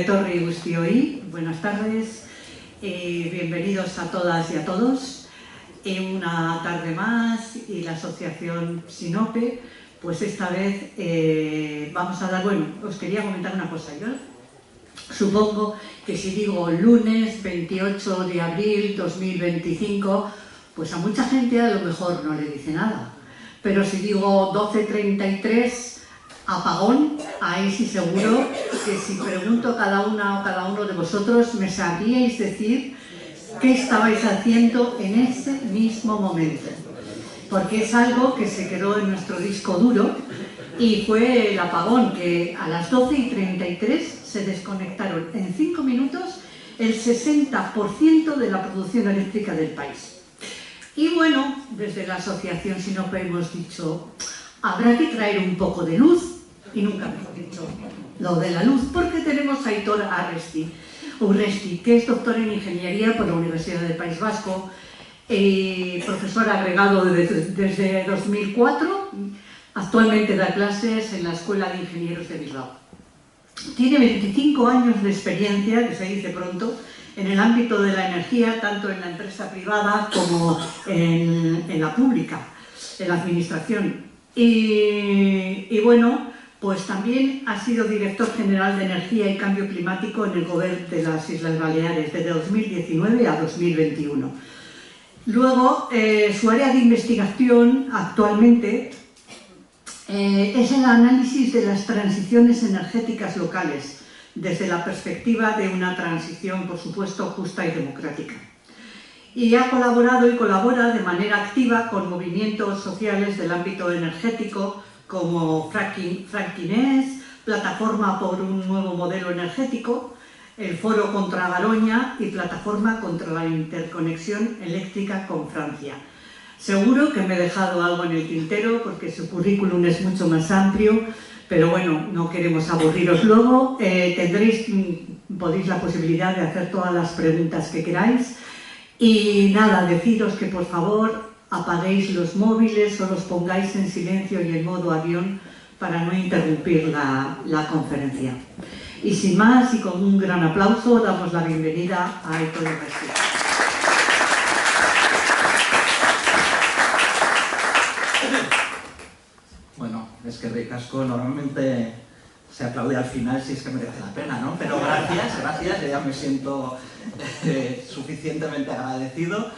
etorri guztioi, buenas tardes, bienvenidos a todas y a todos. Una tarde más y la asociación Sinope, pues esta vez vamos a dar, bueno, os quería comentar una cosa. Yo supongo que si digo lunes 28 de abril 2025, pues a mucha gente a lo mejor no le dice nada. Pero si digo 12:33, apagón, ahí sí seguro que si pregunto a cada una o cada uno de vosotros me sabríais decir qué estabais haciendo en ese mismo momento. Porque es algo que se quedó en nuestro disco duro y fue el apagón, que a las 12:33 se desconectaron en 5 minutos el 60% de la producción eléctrica del país. Y bueno, desde la asociación Sinope hemos dicho, habrá que traer un poco de luz, y nunca mejor dicho lo de la luz, porque tenemos a Aitor Urresti, que es doctor en Ingeniería por la Universidad del País Vasco, profesor agregado desde 2004, actualmente da clases en la Escuela de Ingenieros de Bilbao. Tiene 25 años de experiencia, que se dice pronto, en el ámbito de la energía, tanto en la empresa privada como en la pública, en la administración. Y bueno, pues también ha sido director general de Energía y Cambio Climático en el Gobierno de las Islas Baleares desde 2019 a 2021. Luego, su área de investigación actualmente es el análisis de las transiciones energéticas locales, desde la perspectiva de una transición, por supuesto, justa y democrática. Y ha colaborado y colabora de manera activa con movimientos sociales del ámbito energético como Franquinés, Plataforma por un Nuevo Modelo Energético, el Foro contra Garoña y Plataforma contra la Interconexión Eléctrica con Francia. Seguro que me he dejado algo en el tintero porque su currículum es mucho más amplio, pero bueno, no queremos aburriros. Luego podéis la posibilidad de hacer todas las preguntas que queráis. Y nada, deciros que por favor apaguéis los móviles o los pongáis en silencio y en modo avión para no interrumpir la conferencia. Y sin más, y con un gran aplauso, damos la bienvenida a Aitor Urresti. Bueno, es que ricasco, normalmente se aplaude al final si es que merece la pena, ¿no? Pero gracias, yo ya me siento suficientemente agradecido.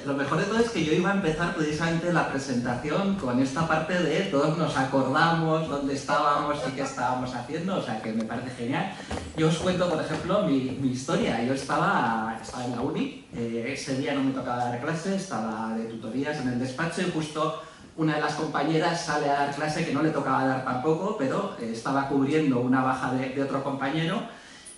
Lo mejor de todo es que yo iba a empezar precisamente la presentación con esta parte de todos nos acordamos dónde estábamos y qué estábamos haciendo, o sea que me parece genial. Yo os cuento, por ejemplo, mi historia. Yo estaba en la uni, ese día no me tocaba dar clase, estaba de tutorías en el despacho y justo una de las compañeras sale a dar clase que no le tocaba dar tampoco, pero estaba cubriendo una baja de otro compañero.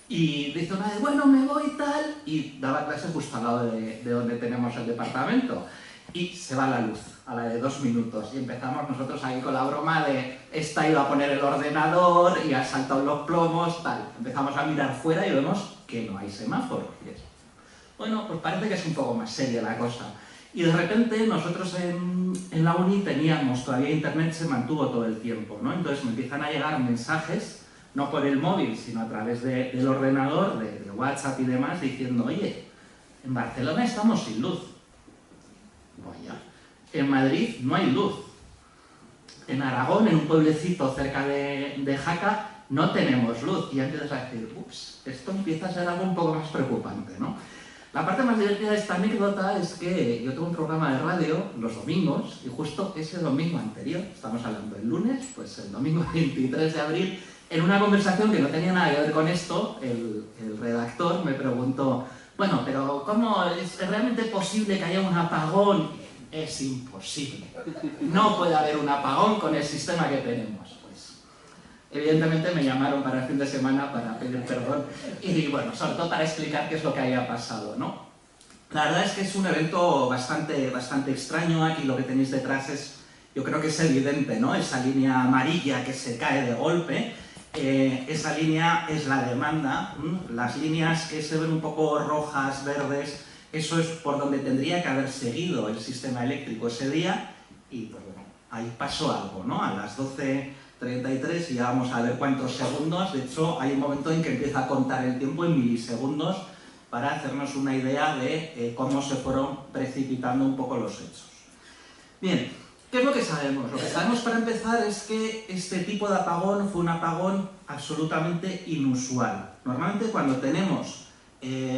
Y dice una vez, bueno, me voy y tal, y daba clase justo al lado de donde tenemos el departamento. Y se va la luz, a la de 2 minutos, y empezamos nosotros ahí con la broma de esta iba a poner el ordenador y ha saltado los plomos, tal. Empezamos a mirar fuera y vemos que no hay semáforos. Y eso. Bueno, pues parece que es un poco más seria la cosa. Y de repente nosotros en la uni teníamos, todavía internet se mantuvo todo el tiempo, ¿no? Entonces me empiezan a llegar mensajes, no por el móvil, sino a través del ordenador, de WhatsApp y demás, diciendo, oye, en Barcelona estamos sin luz. Vaya. En Madrid no hay luz. En Aragón, en un pueblecito cerca de Jaca, no tenemos luz. Y ya empiezas a decir, ups, esto empieza a ser algo un poco más preocupante, ¿no? La parte más divertida de esta anécdota es que yo tengo un programa de radio los domingos, y justo ese domingo anterior, estamos hablando del lunes, pues el domingo 23 de abril, en una conversación que no tenía nada que ver con esto, el redactor me preguntó, bueno, pero ¿cómo es realmente posible que haya un apagón? Es imposible. No puede haber un apagón con el sistema que tenemos. Pues, evidentemente me llamaron para el fin de semana para pedir perdón y, bueno, sobre todo para explicar qué es lo que había pasado, ¿no? La verdad es que es un evento bastante extraño. Aquí lo que tenéis detrás es, yo creo que es evidente, ¿no? Esa línea amarilla que se cae de golpe. Esa línea es la demanda, las líneas que se ven un poco rojas, verdes, eso es por donde tendría que haber seguido el sistema eléctrico ese día y pues bueno, ahí pasó algo, ¿no? A las 12:33 33 y ya vamos a ver cuántos segundos. De hecho, hay un momento en que empieza a contar el tiempo en milisegundos para hacernos una idea de cómo se fueron precipitando un poco los hechos. Bien, ¿qué es lo que sabemos? Lo que sabemos para empezar es que este tipo de apagón fue un apagón absolutamente inusual. Normalmente cuando tenemos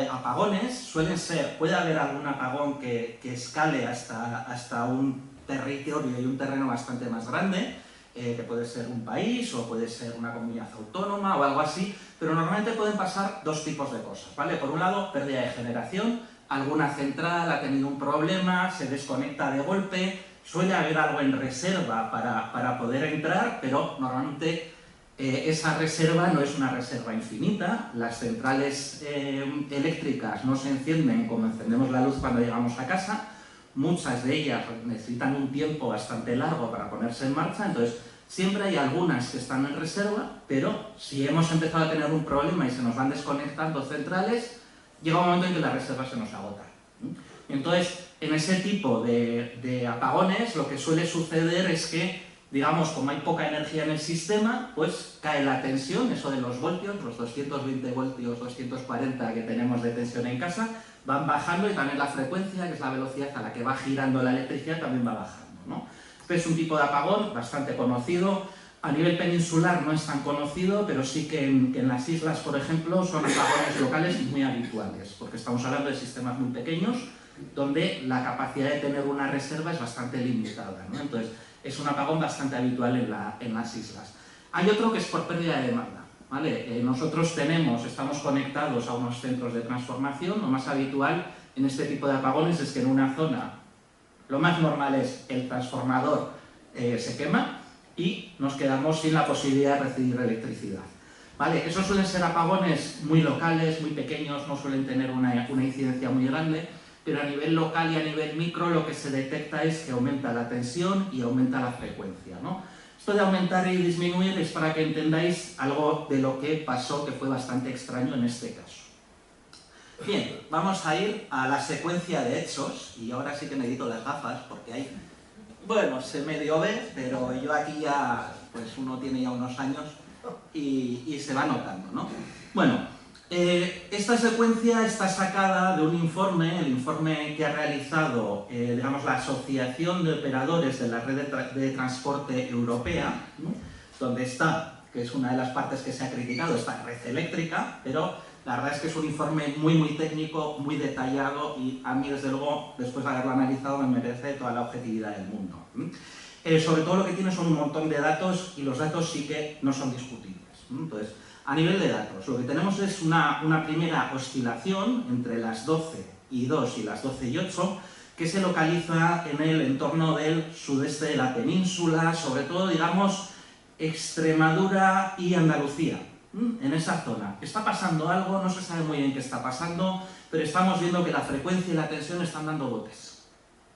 apagones suelen ser, puede haber algún apagón que escale hasta un territorio y un terreno bastante más grande, que puede ser un país o puede ser una comunidad autónoma o algo así, pero normalmente pueden pasar dos tipos de cosas, ¿vale? Por un lado, pérdida de generación, alguna central ha tenido un problema, se desconecta de golpe, suele haber algo en reserva para poder entrar, pero normalmente esa reserva no es una reserva infinita, las centrales eléctricas no se encienden como encendemos la luz cuando llegamos a casa, muchas de ellas necesitan un tiempo bastante largo para ponerse en marcha, entonces siempre hay algunas que están en reserva, pero si hemos empezado a tener un problema y se nos van desconectando centrales, llega un momento en que la reserva se nos agota. Entonces, en ese tipo de apagones, lo que suele suceder es que, digamos, como hay poca energía en el sistema, pues cae la tensión, eso de los voltios, los 220 voltios, 240 que tenemos de tensión en casa, van bajando y también la frecuencia, que es la velocidad a la que va girando la electricidad, también va bajando, ¿no? Este es un tipo de apagón bastante conocido. A nivel peninsular no es tan conocido, pero sí que en las islas, por ejemplo, son apagones locales muy habituales, porque estamos hablando de sistemas muy pequeños, donde la capacidad de tener una reserva es bastante limitada, ¿no? Entonces, es un apagón bastante habitual en las islas. Hay otro que es por pérdida de demanda, ¿vale? Nosotros estamos conectados a unos centros de transformación. Lo más habitual en este tipo de apagones es que en una zona, lo más normal es el transformador se quema y nos quedamos sin la posibilidad de recibir electricidad, ¿vale? Esos suelen ser apagones muy locales, muy pequeños, no suelen tener una incidencia muy grande, pero a nivel local y a nivel micro lo que se detecta es que aumenta la tensión y aumenta la frecuencia, ¿no? Esto de aumentar y disminuir es para que entendáis algo de lo que pasó, que fue bastante extraño en este caso. Bien, vamos a ir a la secuencia de hechos, y ahora sí que necesito las gafas, porque hay... Bueno, se medio ve, pero yo aquí ya, pues uno tiene ya unos años y se va notando, ¿no? Bueno, esta secuencia está sacada de un informe, el informe que ha realizado, digamos, la Asociación de Operadores de la Red de Transporte Europea, ¿no? Donde está, que es una de las partes que se ha criticado, esta red eléctrica, pero la verdad es que es un informe muy, muy técnico, muy detallado, y a mí, desde luego, después de haberlo analizado, me merece toda la objetividad del mundo. Sobre todo lo que tiene son un montón de datos, y los datos sí que no son discutibles. Entonces, a nivel de datos, lo que tenemos es una primera oscilación entre las 12:02 y las 12:08, que se localiza en el entorno del sudeste de la península, sobre todo, digamos, Extremadura y Andalucía, en esa zona. Está pasando algo, no se sabe muy bien qué está pasando, pero estamos viendo que la frecuencia y la tensión están dando botes.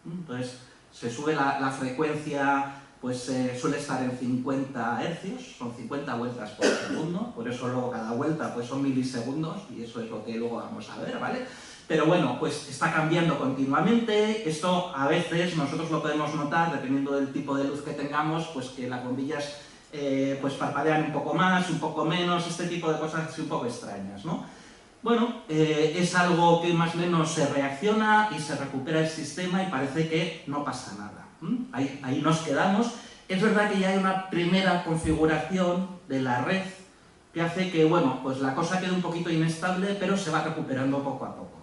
Entonces, se sube la frecuencia, pues suele estar en 50 hercios, son 50 vueltas por segundo, por eso luego cada vuelta pues son milisegundos, y eso es lo que luego vamos a ver, ¿vale? Pero bueno, pues está cambiando continuamente. Esto a veces nosotros lo podemos notar, dependiendo del tipo de luz que tengamos, pues que las bombillas pues parpadean un poco más, un poco menos, este tipo de cosas así un poco extrañas, ¿no? Bueno, es algo que más o menos se reacciona y se recupera el sistema y parece que no pasa nada. Ahí nos quedamos. Es verdad que ya hay una primera configuración de la red que hace que, bueno, pues la cosa quede un poquito inestable, pero se va recuperando poco a poco.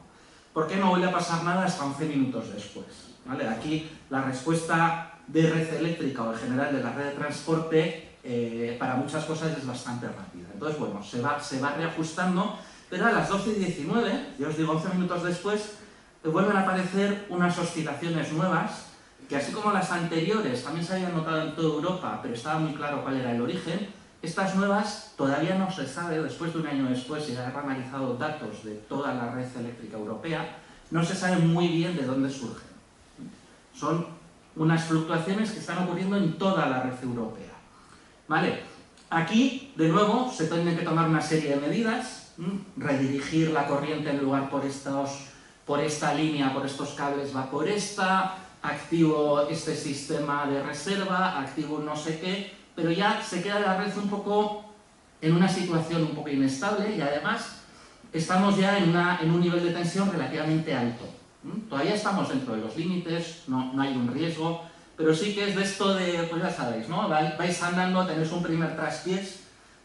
¿Por qué no vuelve a pasar nada hasta 11 minutos después? ¿Vale? Aquí la respuesta de red eléctrica o en general de la red de transporte para muchas cosas es bastante rápida. Entonces, bueno, se va reajustando, pero a las 12:19, ya os digo, 11 minutos después, vuelven a aparecer unas oscilaciones nuevas, que así como las anteriores también se habían notado en toda Europa, pero estaba muy claro cuál era el origen. Estas nuevas todavía no se sabe, después de un año después y de haber analizado datos de toda la red eléctrica europea, no se sabe muy bien de dónde surgen. Son unas fluctuaciones que están ocurriendo en toda la red europea. ¿Vale? Aquí, de nuevo, se tienen que tomar una serie de medidas, redirigir la corriente en lugar por esta línea, por estos cables va por esta, activo este sistema de reserva, activo no sé qué, pero ya se queda la red un poco en una situación un poco inestable y además estamos ya en un nivel de tensión relativamente alto. Todavía estamos dentro de los límites, no hay un riesgo, pero sí que es de esto de, pues ya sabéis, ¿no? Vais andando, tenéis un primer traspiés,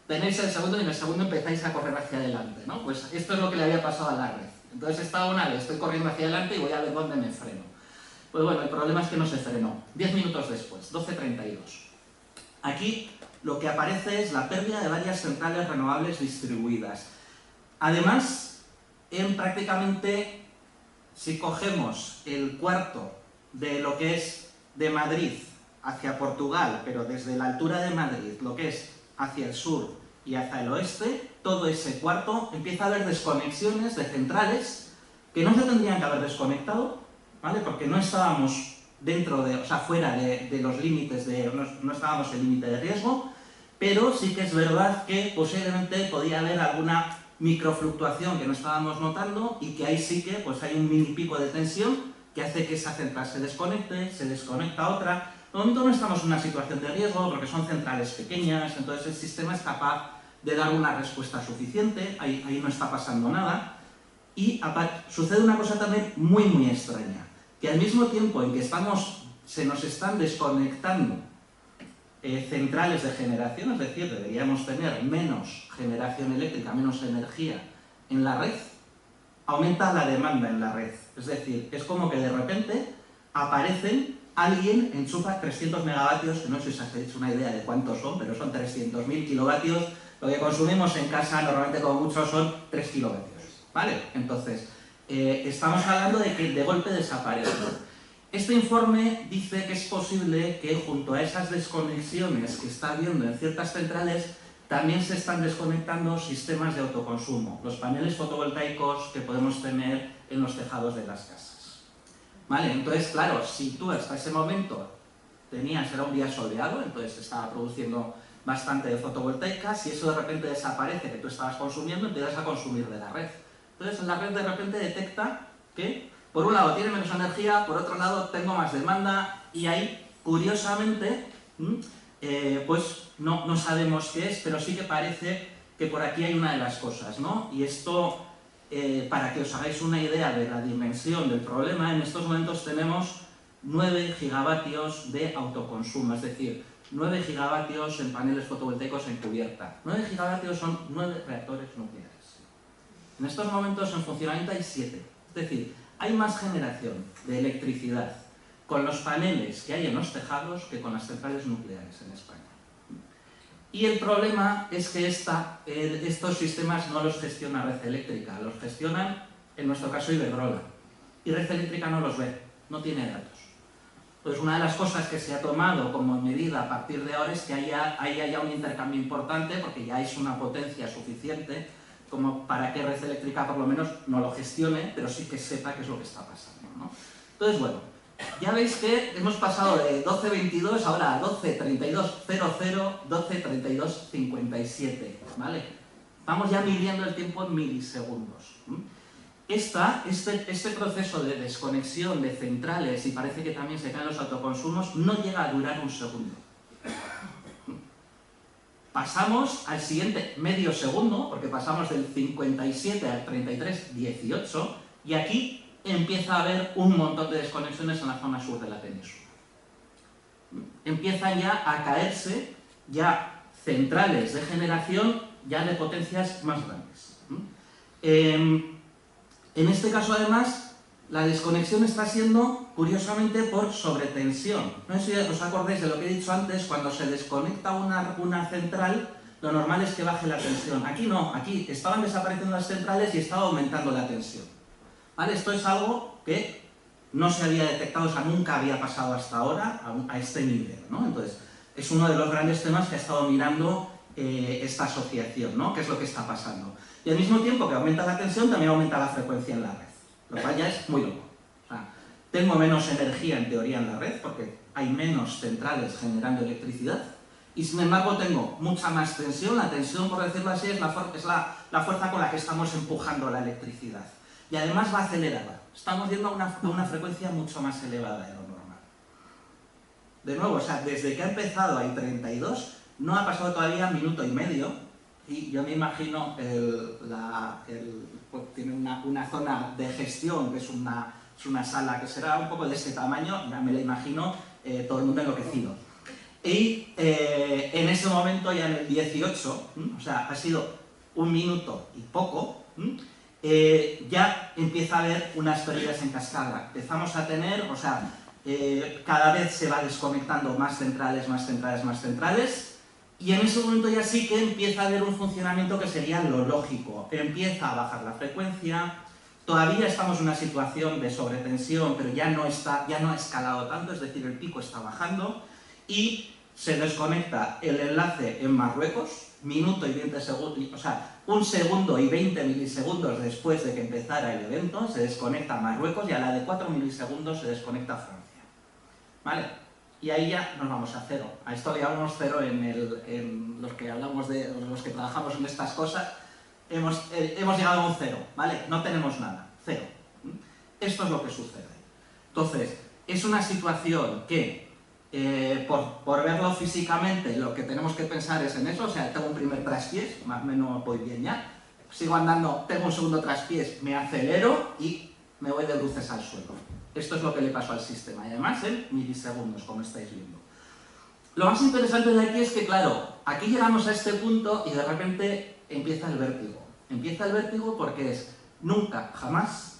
tenéis el segundo y en el segundo empezáis a correr hacia adelante, ¿no? Pues esto es lo que le había pasado a la red. Entonces estaba una vez, estoy corriendo hacia adelante y voy a ver dónde me freno. Pues bueno, el problema es que no se frenó. 10 minutos después, 12:32. Aquí lo que aparece es la pérdida de varias centrales renovables distribuidas. Además, en prácticamente, si cogemos el cuarto de lo que es de Madrid hacia Portugal, pero desde la altura de Madrid, lo que es hacia el sur y hacia el oeste, todo ese cuarto empieza a haber desconexiones de centrales que no se tendrían que haber desconectado, ¿vale? Porque no estábamos dentro de, o sea, fuera de los límites no estábamos en límite de riesgo, pero sí que es verdad que posiblemente podía haber alguna microfluctuación que no estábamos notando y que ahí sí que pues hay un mini pico de tensión que hace que esa central se desconecta otra. De momento no estamos en una situación de riesgo porque son centrales pequeñas, entonces el sistema es capaz de dar una respuesta suficiente, ahí no está pasando nada. Y sucede una cosa también muy extraña, que al mismo tiempo en que se nos están desconectando centrales de generación, es decir, deberíamos tener menos generación eléctrica, menos energía en la red, aumenta la demanda en la red. Es decir, es como que de repente alguien enchufa 300 megavatios, que no sé si os habéis hecho una idea de cuántos son, pero son 300.000 kilovatios, lo que consumimos en casa normalmente como mucho son 3 kilovatios, ¿vale? Entonces, estamos hablando de que de golpe desaparece. Este informe dice que es posible que junto a esas desconexiones que está habiendo en ciertas centrales también se están desconectando sistemas de autoconsumo, los paneles fotovoltaicos que podemos tener en los tejados de las casas. ¿Vale? Entonces, claro, si tú hasta ese momento era un día soleado, entonces se estaba produciendo bastante de fotovoltaica, si eso de repente desaparece que tú estabas consumiendo, empiezas a consumir de la red. Entonces la red de repente detecta que por un lado tiene menos energía, por otro lado tengo más demanda y ahí, curiosamente, pues no sabemos qué es, pero sí que parece que por aquí hay una de las cosas, ¿no? Y esto, para que os hagáis una idea de la dimensión del problema, en estos momentos tenemos 9 gigavatios de autoconsumo, es decir, 9 gigavatios en paneles fotovoltaicos en cubierta. 9 gigavatios son 9 reactores nucleares. En estos momentos en funcionamiento hay 7, es decir, hay más generación de electricidad con los paneles que hay en los tejados que con las centrales nucleares en España. Y el problema es que estos sistemas no los gestiona Red Eléctrica, los gestionan, en nuestro caso, Iberdrola. Y Red Eléctrica no los ve, no tiene datos. Entonces, una de las cosas que se ha tomado como medida a partir de ahora es que haya un intercambio importante, porque ya es una potencia suficiente como para que Red Eléctrica por lo menos no lo gestione, pero sí que sepa qué es lo que está pasando, ¿no? Entonces, bueno, ya veis que hemos pasado de 12.22 ahora a 12.32.00, 12.32.57, ¿vale? Vamos ya midiendo el tiempo en milisegundos. Este proceso de desconexión de centrales, y parece que también se caen los autoconsumos, no llega a durar un segundo. Pasamos al siguiente medio segundo, porque pasamos del 57 al 33.18, y aquí empieza a haber un montón de desconexiones en la zona sur de la península. Empiezan ya a caerse centrales de generación ya de potencias más grandes. En este caso, además, la desconexión está siendo, curiosamente, por sobretensión. No sé si os acordáis de lo que he dicho antes, cuando se desconecta una central, lo normal es que baje la tensión. Aquí no, aquí estaban desapareciendo las centrales y estaba aumentando la tensión. ¿Vale? Esto es algo que no se había detectado, o sea, nunca había pasado hasta ahora a este nivel, ¿no? Entonces, es uno de los grandes temas que ha estado mirando esta asociación, ¿no? ¿Qué es lo que está pasando? Y al mismo tiempo que aumenta la tensión, también aumenta la frecuencia en la red, lo cual ya es muy loco. O sea, tengo menos energía en teoría en la red porque hay menos centrales generando electricidad y sin embargo tengo mucha más tensión. La tensión, por decirlo así, es la fuerza con la que estamos empujando la electricidad. Y además va acelerada. Estamos yendo a una frecuencia mucho más elevada de lo normal. De nuevo, o sea, desde que ha empezado hay 32, no ha pasado todavía minuto y medio, y yo me imagino, pues tiene una zona de gestión, que es una sala que será un poco de este tamaño, ya me la imagino, todo el mundo enloquecido. Y en ese momento, ya en el 18, o sea, ha sido un minuto y poco, ya empieza a haber unas pérdidas en cascada. Empezamos a tener, o sea, cada vez se va desconectando más centrales, más centrales, más centrales, y en ese momento ya sí que empieza a haber un funcionamiento que sería lo lógico. Empieza a bajar la frecuencia, todavía estamos en una situación de sobretensión, pero ya no ha escalado tanto, es decir, el pico está bajando, y se desconecta el enlace en Marruecos, minuto y 20 segundos, o sea, 1 segundo y 20 milisegundos después de que empezara el evento, se desconecta Marruecos, y a la de 4 milisegundos se desconecta Francia. ¿Vale? Y ahí ya nos vamos a cero. A esto le llamamos cero en los que hablamos de los que trabajamos en estas cosas. Hemos llegado a un cero, ¿vale? No tenemos nada, cero. Esto es lo que sucede. Entonces, es una situación que, por verlo físicamente, lo que tenemos que pensar es en eso. O sea, tengo un primer traspiés, más o menos voy bien ya, sigo andando, tengo un segundo traspiés, me acelero y me voy de bruces al suelo. Esto es lo que le pasó al sistema, y además en milisegundos, como estáis viendo. Lo más interesante de aquí es que, claro, aquí llegamos a este punto y de repente empieza el vértigo. Empieza el vértigo porque nunca jamás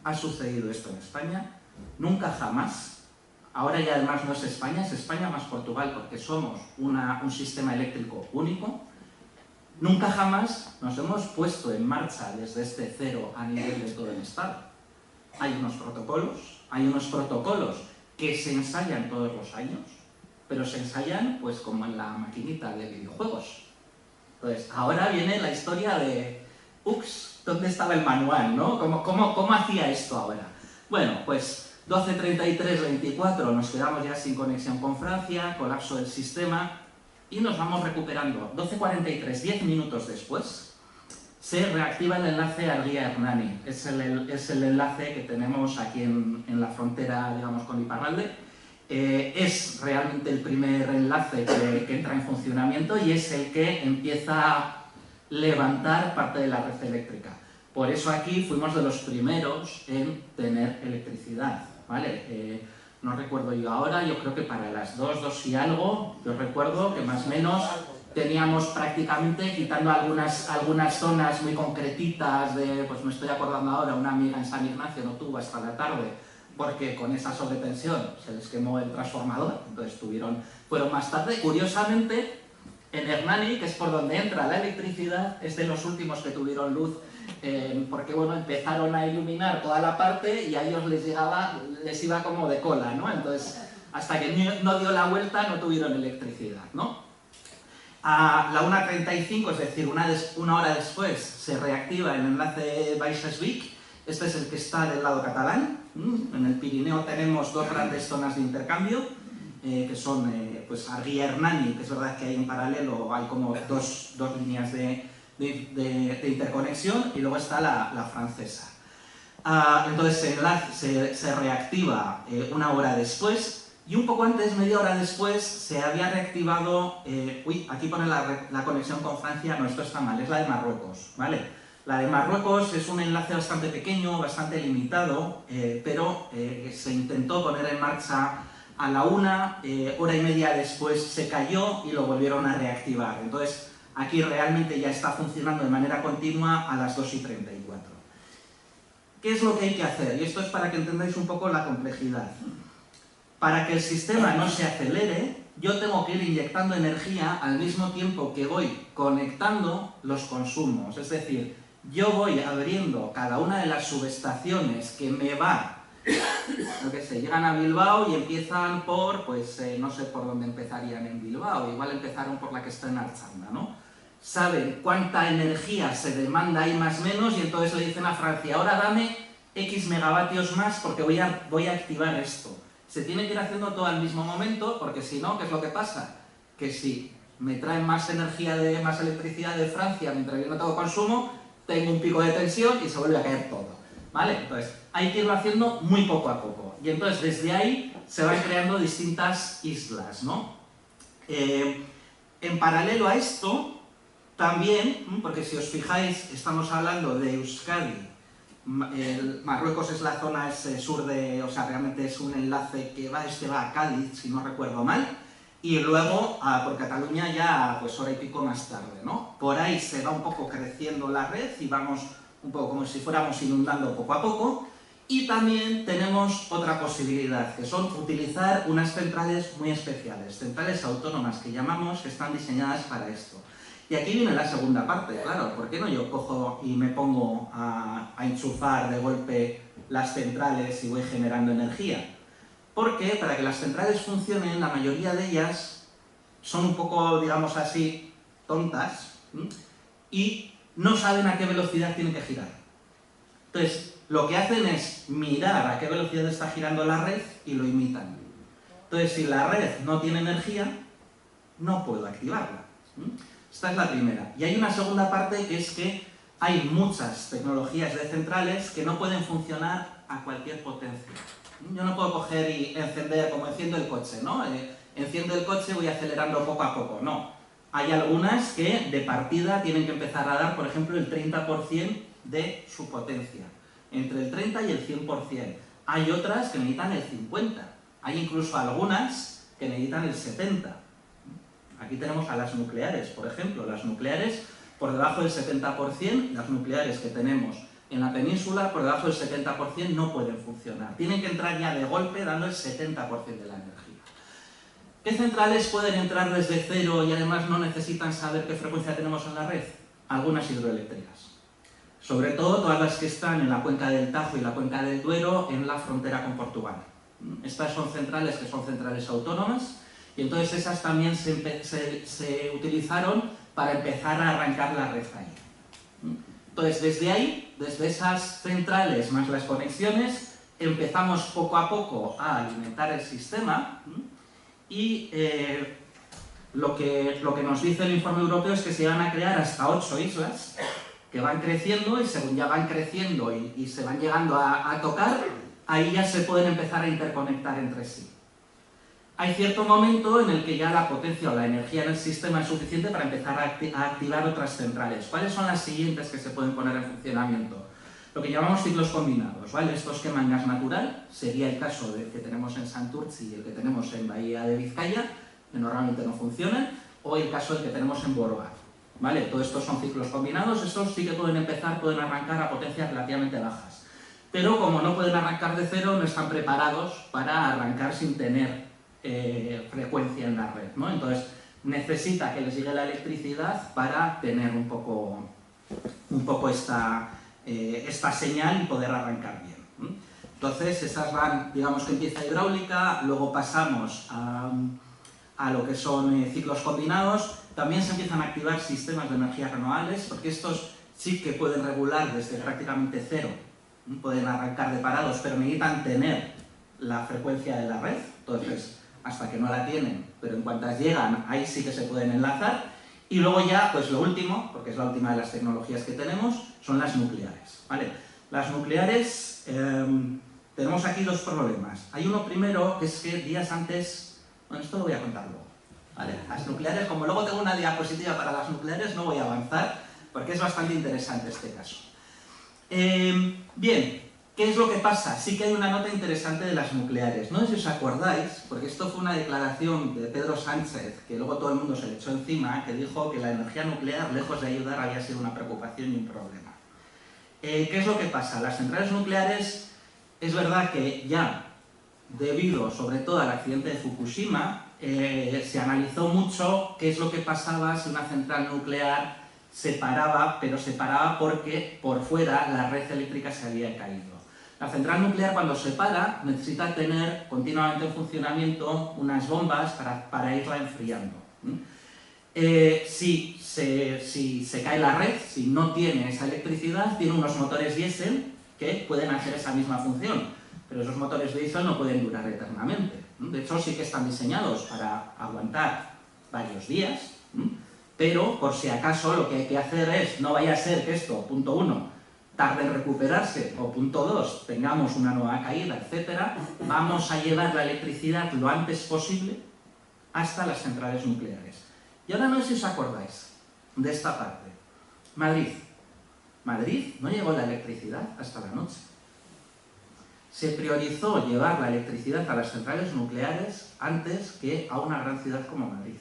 ha sucedido esto en España, nunca jamás. Ahora ya además no es España más Portugal, porque somos un sistema eléctrico único. Nunca jamás nos hemos puesto en marcha desde este cero a nivel de todo el Estado. Hay unos protocolos que se ensayan todos los años, pero se ensayan pues como en la maquinita de videojuegos. Entonces, ahora viene la historia de, ups, ¿dónde estaba el manual, no? ¿Cómo hacía esto ahora? Bueno, pues 12:33:24 nos quedamos ya sin conexión con Francia, colapso del sistema, y nos vamos recuperando. 12:43, 10 minutos después, se reactiva el enlace Argia-Hernani. Es el enlace que tenemos aquí en la frontera, digamos, con Iparralde. Es realmente el primer enlace que entra en funcionamiento y es el que empieza a levantar parte de la red eléctrica. Por eso aquí fuimos de los primeros en tener electricidad, ¿vale? No recuerdo yo ahora, yo creo que para las 2 y algo, yo recuerdo que más o menos teníamos prácticamente, quitando algunas zonas muy concretitas pues me estoy acordando ahora, una amiga en San Ignacio no tuvo hasta la tarde, porque con esa sobretensión se les quemó el transformador, entonces fueron más tarde. Curiosamente, en Hernani, que es por donde entra la electricidad, es de los últimos que tuvieron luz, porque bueno, empezaron a iluminar toda la parte y a ellos les iba como de cola, ¿no? Entonces, hasta que no dio la vuelta no tuvieron electricidad, ¿no? A la 1:35, es decir, una hora después, se reactiva el enlace Baixes-Vic. Este es el que está del lado catalán. En el Pirineo tenemos 2 grandes zonas de intercambio, que son pues Argia-Hernani, que es verdad que hay en paralelo, hay como dos líneas de interconexión, y luego está la francesa. Entonces se reactiva una hora después, y un poco antes, media hora después, se había reactivado, aquí pone la conexión con Francia, no, esto está mal, es la de Marruecos, ¿vale? La de Marruecos es un enlace bastante pequeño, bastante limitado, pero se intentó poner en marcha a la 1, hora y media después se cayó y lo volvieron a reactivar. Entonces, aquí realmente ya está funcionando de manera continua a las 2:34. ¿Qué es lo que hay que hacer? Y esto es para que entendáis un poco la complejidad. Para que el sistema no se acelere, yo tengo que ir inyectando energía al mismo tiempo que voy conectando los consumos. Es decir, yo voy abriendo cada una de las subestaciones que me va, lo que sé, llegan a Bilbao y empiezan por, pues no sé por dónde empezarían en Bilbao, igual empezaron por la que está en Archanda, ¿no? Saben cuánta energía se demanda ahí más o menos y entonces le dicen a Francia, ahora dame X megavatios más porque voy a activar esto. Se tiene que ir haciendo todo al mismo momento, porque si no, ¿qué es lo que pasa? Que si me traen más más electricidad de Francia mientras yo no tengo consumo, tengo un pico de tensión y se vuelve a caer todo, ¿vale? Entonces, hay que irlo haciendo muy poco a poco. Y entonces, desde ahí, se van creando distintas islas, ¿no? En paralelo a esto, también, porque si os fijáis, estamos hablando de Euskadi, Marruecos es la zona sur de, o sea, realmente es un enlace que va a Cádiz, si no recuerdo mal, y luego por Cataluña ya pues hora y pico más tarde, ¿no? Por ahí se va un poco creciendo la red y vamos un poco como si fuéramos inundando poco a poco. Y también tenemos otra posibilidad, que son utilizar unas centrales muy especiales, centrales autónomas que llamamos, que están diseñadas para esto. Y aquí viene la segunda parte, claro, ¿por qué no yo cojo y me pongo a enchufar de golpe las centrales y voy generando energía? Porque para que las centrales funcionen, la mayoría de ellas son un poco, digamos así, tontas, ¿sí? Y no saben a qué velocidad tienen que girar. Entonces, lo que hacen es mirar a qué velocidad está girando la red y lo imitan. Entonces, si la red no tiene energía, no puedo activarla. Esta es la primera. Y hay una segunda parte, que es que hay muchas tecnologías de centrales que no pueden funcionar a cualquier potencia. Yo no puedo coger y encender, como enciendo el coche, ¿no? Enciendo el coche, voy acelerando poco a poco. No. Hay algunas que de partida tienen que empezar a dar, por ejemplo, el 30% de su potencia. Entre el 30 y el 100%. Hay otras que necesitan el 50%. Hay incluso algunas que necesitan el 70%. Aquí tenemos a las nucleares, por ejemplo. Las nucleares por debajo del 70%, las nucleares que tenemos en la península por debajo del 70% no pueden funcionar. Tienen que entrar ya de golpe dando el 70% de la energía. ¿Qué centrales pueden entrar desde cero y además no necesitan saber qué frecuencia tenemos en la red? Algunas hidroeléctricas. Sobre todo todas las que están en la cuenca del Tajo y la cuenca del Duero en la frontera con Portugal. Estas son centrales que son centrales autónomas y entonces esas también se utilizaron para empezar a arrancar la red ahí. Entonces desde ahí, desde esas centrales más las conexiones, empezamos poco a poco a alimentar el sistema y lo que nos dice el informe europeo es que se van a crear hasta 8 islas que van creciendo y según ya van creciendo y se van llegando a tocar, ahí ya se pueden empezar a interconectar entre sí. Hay cierto momento en el que ya la potencia o la energía en el sistema es suficiente para empezar a activar otras centrales. ¿Cuáles son las siguientes que se pueden poner en funcionamiento? Lo que llamamos ciclos combinados, ¿vale? Estos queman gas natural, sería el caso del que tenemos en Santurtzi y el que tenemos en Bahía de Vizcaya, que normalmente no funcionan, o el caso del que tenemos en Boroa. ¿Vale? Todos estos son ciclos combinados, estos sí que pueden arrancar a potencias relativamente bajas. Pero como no pueden arrancar de cero, no están preparados para arrancar sin tener frecuencia en la red, ¿no? Entonces necesita que les llegue la electricidad para tener un poco esta señal y poder arrancar bien. Entonces esas van, digamos que empieza hidráulica, luego pasamos a lo que son ciclos combinados. También se empiezan a activar sistemas de energías renovables, porque estos sí que pueden regular desde prácticamente cero, pueden arrancar de parados, pero necesitan tener la frecuencia de la red. Entonces hasta que no la tienen, pero en cuantas llegan, ahí sí que se pueden enlazar. Y luego ya, pues lo último, porque es la última de las tecnologías que tenemos, son las nucleares, ¿vale? Las nucleares, tenemos aquí dos problemas. Hay uno primero, que es que días antes, bueno, esto lo voy a contar luego, ¿vale? Las nucleares, como luego tengo una diapositiva para las nucleares, no voy a avanzar, porque es bastante interesante este caso. Bien. ¿Qué es lo que pasa? Sí que hay una nota interesante de las nucleares. No sé si os acordáis, porque esto fue una declaración de Pedro Sánchez, que luego todo el mundo se le echó encima, que dijo que la energía nuclear, lejos de ayudar, había sido una preocupación y un problema. ¿Qué es lo que pasa? Las centrales nucleares, es verdad que ya, debido sobre todo al accidente de Fukushima, se analizó mucho qué es lo que pasaba si una central nuclear se paraba, pero se paraba porque por fuera la red eléctrica se había caído. La central nuclear, cuando se para, necesita tener continuamente en funcionamiento unas bombas para irla enfriando. Si se cae la red, si no tiene esa electricidad, tiene unos motores diésel que pueden hacer esa misma función, pero esos motores diésel no pueden durar eternamente. De hecho, sí que están diseñados para aguantar varios días, pero por si acaso lo que hay que hacer es, no vaya a ser que esto, punto 1, tarde en recuperarse, o punto 2, tengamos una nueva caída, etc. Vamos a llevar la electricidad lo antes posible hasta las centrales nucleares. Y ahora no sé si os acordáis de esta parte. Madrid. Madrid no llegó la electricidad hasta la noche. Se priorizó llevar la electricidad a las centrales nucleares antes que a una gran ciudad como Madrid.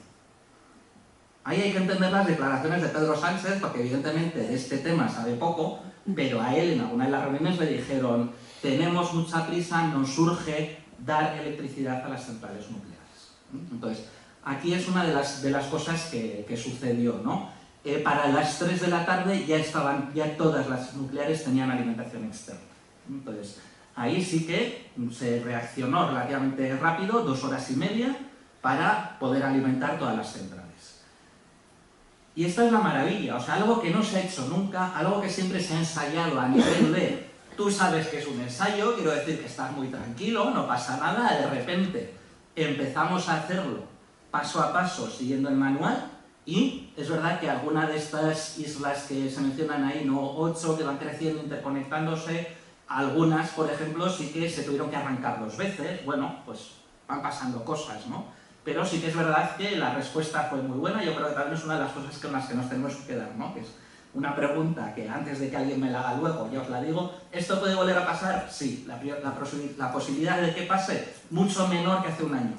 Ahí hay que entender las declaraciones de Pedro Sánchez, porque evidentemente de este tema sabe poco, pero a él en alguna de las reuniones le dijeron: tenemos mucha prisa, nos urge dar electricidad a las centrales nucleares. Entonces, aquí es una de las cosas que sucedió, ¿no? Para las 3 de la tarde ya todas las nucleares tenían alimentación externa. Entonces, ahí sí que se reaccionó relativamente rápido, 2 horas y media, para poder alimentar todas las centrales. Y esta es la maravilla, o sea, algo que no se ha hecho nunca, algo que siempre se ha ensayado a nivel de, tú sabes que es un ensayo, quiero decir que estás muy tranquilo, no pasa nada, de repente empezamos a hacerlo paso a paso, siguiendo el manual, y es verdad que alguna de estas islas que se mencionan ahí, no 8, que van creciendo, interconectándose, algunas, por ejemplo, sí que se tuvieron que arrancar 2 veces, bueno, pues van pasando cosas, ¿no? Pero sí que es verdad que la respuesta fue muy buena. Yo creo que también es una de las cosas con las que nos tenemos que quedar, ¿no? Que es una pregunta que antes de que alguien me la haga luego, ya os la digo. ¿Esto puede volver a pasar? Sí. La posibilidad de que pase, mucho menor que hace un año.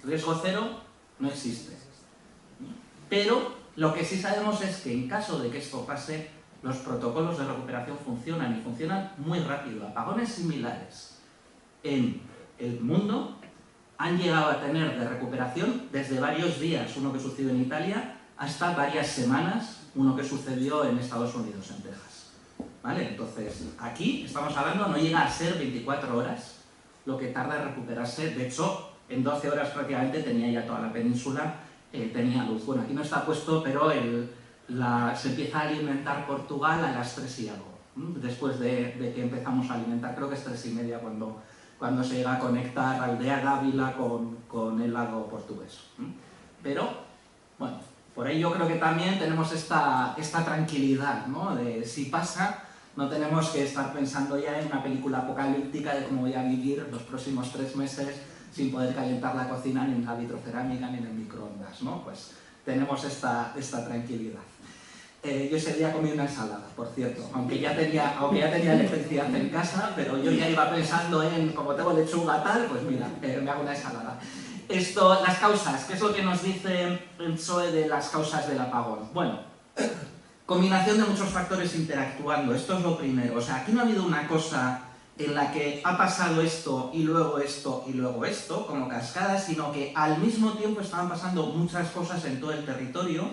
Riesgo cero no existe. Pero lo que sí sabemos es que en caso de que esto pase, los protocolos de recuperación funcionan y funcionan muy rápido. Apagones similares en el mundo han llegado a tener de recuperación desde varios días, uno que sucedió en Italia, hasta varias semanas, uno que sucedió en Estados Unidos, en Texas. ¿Vale? Entonces, aquí estamos hablando, no llega a ser 24 horas lo que tarda en recuperarse. De hecho, en 12 horas prácticamente tenía ya toda la península, tenía luz. Bueno, aquí no está puesto, pero se empieza a alimentar Portugal a las 3 y algo. Después de que empezamos a alimentar, creo que es 3 y media cuando se llega a conectar Aldea Dávila con el lado portugués. Pero, bueno, por ahí yo creo que también tenemos esta tranquilidad, ¿no? De si pasa, no tenemos que estar pensando ya en una película apocalíptica de cómo voy a vivir los próximos 3 meses sin poder calentar la cocina ni en la vitrocerámica ni en el microondas, ¿no? Pues tenemos esta tranquilidad. Yo ese día comí una ensalada, por cierto, aunque ya tenía electricidad en casa, pero yo ya iba pensando en, como tengo lechuga tal, pues mira, me hago una ensalada. Las causas, ¿qué es lo que nos dice el PSOE de las causas del apagón? Bueno, combinación de muchos factores interactuando, esto es lo primero. O sea, aquí no ha habido una cosa en la que ha pasado esto y luego esto y luego esto, como cascada, sino que al mismo tiempo estaban pasando muchas cosas en todo el territorio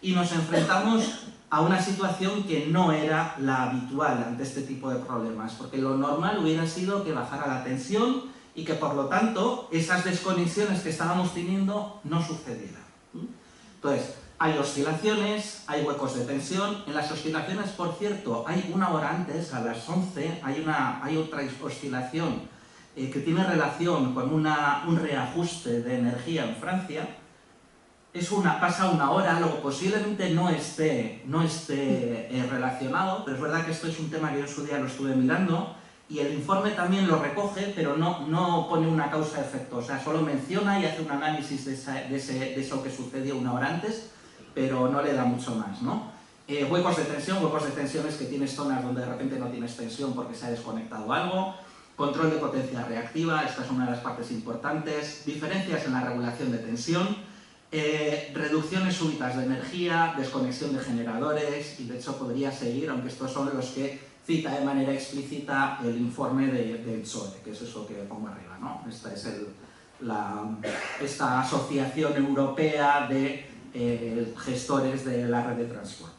y nos enfrentamos a una situación que no era la habitual ante este tipo de problemas, porque lo normal hubiera sido que bajara la tensión y que por lo tanto esas desconexiones que estábamos teniendo no sucedieran. Entonces, hay oscilaciones, hay huecos de tensión. En las oscilaciones, por cierto, hay una hora antes, a las 11, hay otra oscilación que tiene relación con un reajuste de energía en Francia. Pasa una hora, luego posiblemente no esté relacionado, pero es verdad que esto es un tema que yo en su día lo estuve mirando y el informe también lo recoge, pero no pone una causa-efecto, o sea, solo menciona y hace un análisis de eso que sucedió una hora antes, pero no le da mucho más, ¿no? Huecos de tensión es que tienes zonas donde de repente no tienes tensión porque se ha desconectado algo. Control de potencia reactiva, esta es una de las partes importantes. Diferencias en la regulación de tensión. Reducciones súbitas de energía, desconexión de generadores, y de hecho podría seguir, aunque estos son los que cita de manera explícita el informe del PSOE, que es eso que pongo arriba, ¿no? Esta es esta asociación europea de gestores de la red de transporte.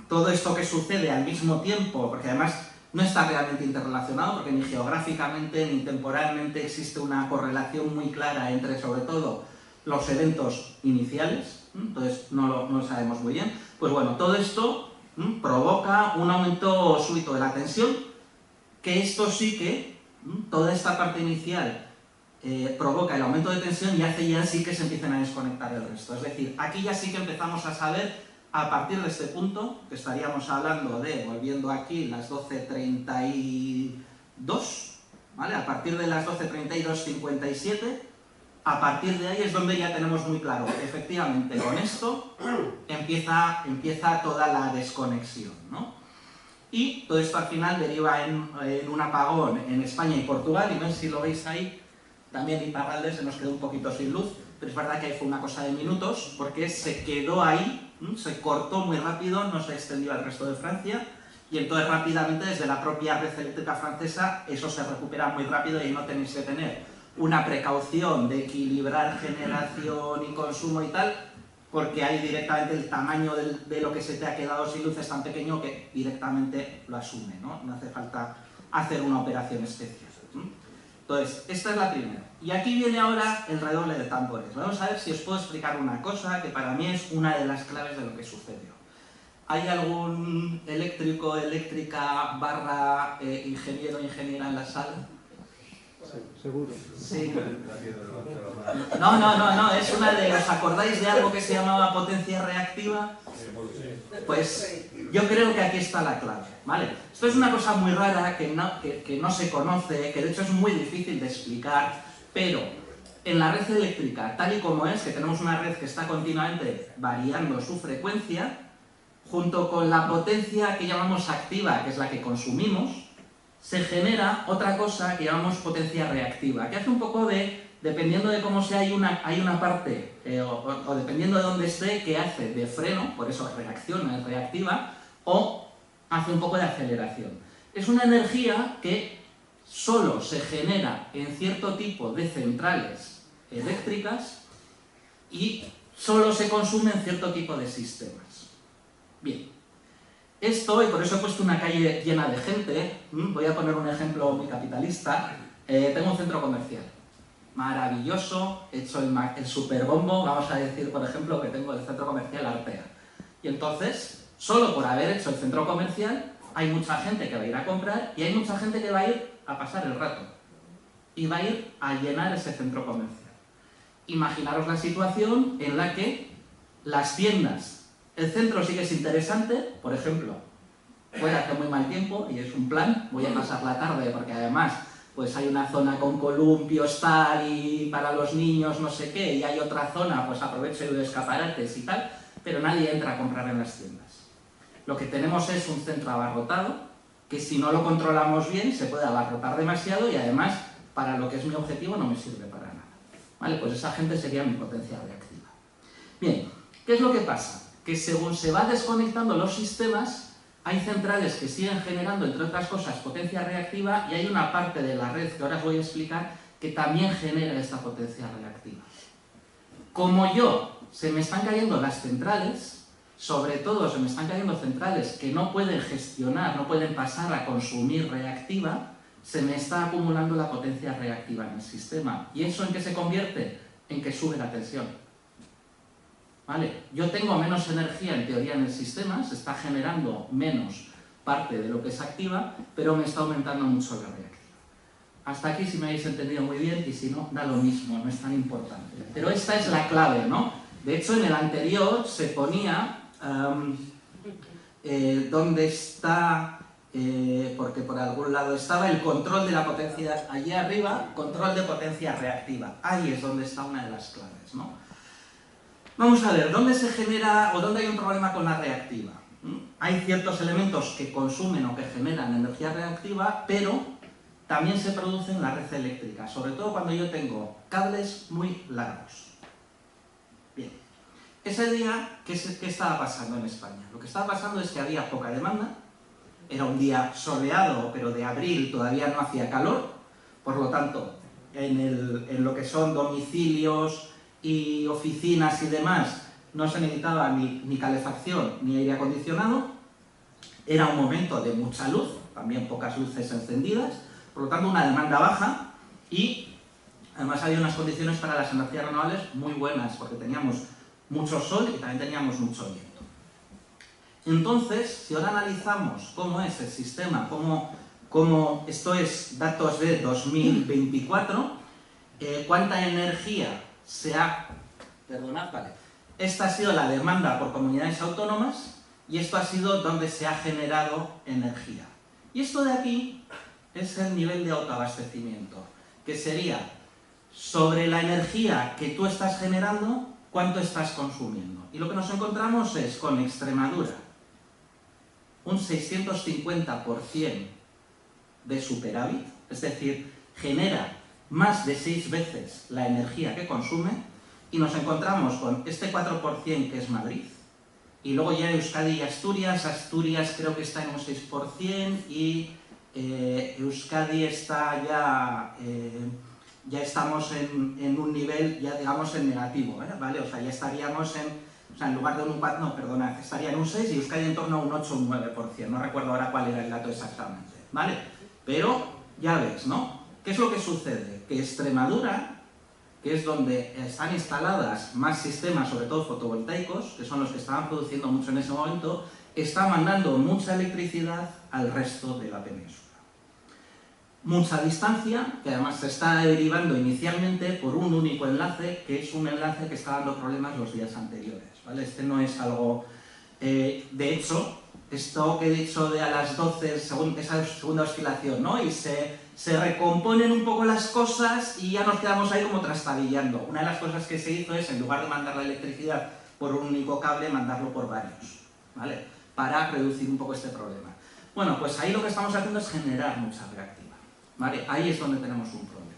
Todo esto que sucede al mismo tiempo, porque además no está realmente interrelacionado, porque ni geográficamente ni temporalmente existe una correlación muy clara entre, sobre todo, los eventos iniciales, entonces no lo sabemos muy bien. Pues bueno, todo esto provoca un aumento súbito de la tensión, que esto sí que, toda esta parte inicial provoca el aumento de tensión y hace ya sí que se empiecen a desconectar el resto. Es decir, aquí ya sí que empezamos a saber, a partir de este punto, que estaríamos hablando de, volviendo aquí, las 12:32, ¿vale? A partir de las 12:32:57, a partir de ahí es donde ya tenemos muy claro, efectivamente, con esto empieza toda la desconexión, ¿no? Y todo esto al final deriva en un apagón en España y Portugal, y no sé si lo veis ahí, también Iparralde se nos quedó un poquito sin luz, pero es verdad que ahí fue una cosa de minutos, porque se quedó ahí, se cortó muy rápido, no se extendió al resto de Francia, y entonces rápidamente desde la propia red eléctrica francesa eso se recupera muy rápido y ahí no tenéis que tener una precaución de equilibrar generación y consumo y tal, porque ahí directamente el tamaño de lo que se te ha quedado sin luz es tan pequeño que directamente lo asume, ¿no? No hace falta hacer una operación especial. Entonces, esta es la primera. Y aquí viene ahora el redoble de tambores. Vamos a ver si os puedo explicar una cosa que para mí es una de las claves de lo que sucedió. ¿Hay algún eléctrico, eléctrica, barra, ingeniero, ingeniera en la sala? Seguro. Sí. No, es una de... ¿Os acordáis de algo que se llamaba potencia reactiva? Pues yo creo que aquí está la clave, ¿vale? Esto es una cosa muy rara que no se conoce, que de hecho es muy difícil de explicar, pero en la red eléctrica, tal y como es, que tenemos una red que está continuamente variando su frecuencia, junto con la potencia que llamamos activa, que es la que consumimos, se genera otra cosa que llamamos potencia reactiva, que hace un poco de, dependiendo de cómo sea, hay una parte, o dependiendo de dónde esté, que hace de freno, por eso reacciona, es reactiva, o hace un poco de aceleración. Es una energía que solo se genera en cierto tipo de centrales eléctricas y solo se consume en cierto tipo de sistemas. Bien. Esto, y por eso he puesto una calle llena de gente, voy a poner un ejemplo muy capitalista, tengo un centro comercial, maravilloso, he hecho el superbombo, vamos a decir, por ejemplo, que tengo el centro comercial Artea. Y entonces, solo por haber hecho el centro comercial, hay mucha gente que va a ir a comprar y hay mucha gente que va a ir a pasar el rato. Y va a ir a llenar ese centro comercial. Imaginaros la situación en la que las tiendas, el centro sí que es interesante, por ejemplo, fuera hace muy mal tiempo y es un plan, voy a pasar la tarde porque además pues hay una zona con columpios tal y para los niños no sé qué, y hay otra zona, pues aprovecho de escaparates y tal, pero nadie entra a comprar en las tiendas. Lo que tenemos es un centro abarrotado, que si no lo controlamos bien se puede abarrotar demasiado y además para lo que es mi objetivo no me sirve para nada. ¿Vale? Pues esa gente sería mi potencia reactiva. Bien, ¿qué es lo que pasa? Que según se va desconectando los sistemas, hay centrales que siguen generando, entre otras cosas, potencia reactiva y hay una parte de la red, que ahora os voy a explicar, que también genera esta potencia reactiva. Como se me están cayendo las centrales, sobre todo se me están cayendo centrales que no pueden gestionar, no pueden pasar a consumir reactiva, se me está acumulando la potencia reactiva en el sistema. ¿Y eso en qué se convierte? En que sube la tensión. ¿Vale? Yo tengo menos energía en teoría en el sistema, se está generando menos parte de lo que es activa, pero me está aumentando mucho la reactiva. Hasta aquí si me habéis entendido muy bien y si no, da lo mismo, no es tan importante. Pero esta es la clave, ¿no? De hecho, en el anterior se ponía dónde está, porque por algún lado estaba el control de la potencia, allí arriba, control de potencia reactiva. Ahí es donde está una de las claves, ¿no? Vamos a ver, ¿dónde se genera o dónde hay un problema con la reactiva? Hay ciertos elementos que consumen o que generan energía reactiva, pero también se produce en la red eléctrica, sobre todo cuando yo tengo cables muy largos. Bien, ese día, ¿qué estaba pasando en España? Lo que estaba pasando es que había poca demanda, era un día soleado, pero de abril todavía no hacía calor, por lo tanto, en lo que son domicilios y oficinas y demás, no se necesitaba ni calefacción ni aire acondicionado, era un momento de mucha luz, también pocas luces encendidas, por lo tanto una demanda baja y además había unas condiciones para las energías renovables muy buenas, porque teníamos mucho sol y también teníamos mucho viento. Entonces, si ahora analizamos cómo es el sistema, cómo esto es datos de 2024, cuánta energía esta ha sido la demanda por comunidades autónomas y esto ha sido donde se ha generado energía. Y esto de aquí es el nivel de autoabastecimiento, que sería sobre la energía que tú estás generando, cuánto estás consumiendo. Y lo que nos encontramos es con Extremadura un 650% de superávit, es decir, genera más de 6 veces la energía que consume, y nos encontramos con este 4% que es Madrid, y luego ya Euskadi y Asturias. Asturias creo que está en un 6% y Euskadi está ya estamos en un nivel, ya digamos, en negativo, ¿vale? O sea, ya estaríamos en lugar de un 4, no, perdona, estaría en un 6 y Euskadi en torno a un 8 o un 9%, no recuerdo ahora cuál era el dato exactamente, ¿vale? Pero ya ves, ¿no? ¿Qué es lo que sucede? Que Extremadura, que es donde están instaladas más sistemas, sobre todo fotovoltaicos, que son los que estaban produciendo mucho en ese momento, está mandando mucha electricidad al resto de la península. Mucha distancia, que además se está derivando inicialmente por un único enlace, que es un enlace que está dando problemas los días anteriores, ¿vale? Este no es algo... de hecho, esto que he dicho de a las 12, esa segunda oscilación, ¿no? Y se recomponen un poco las cosas y ya nos quedamos ahí como trastabillando. Una de las cosas que se hizo es, en lugar de mandar la electricidad por un único cable, mandarlo por varios, ¿vale? Para reducir un poco este problema. Bueno, pues ahí lo que estamos haciendo es generar mucha reactiva, ¿vale? Ahí es donde tenemos un problema.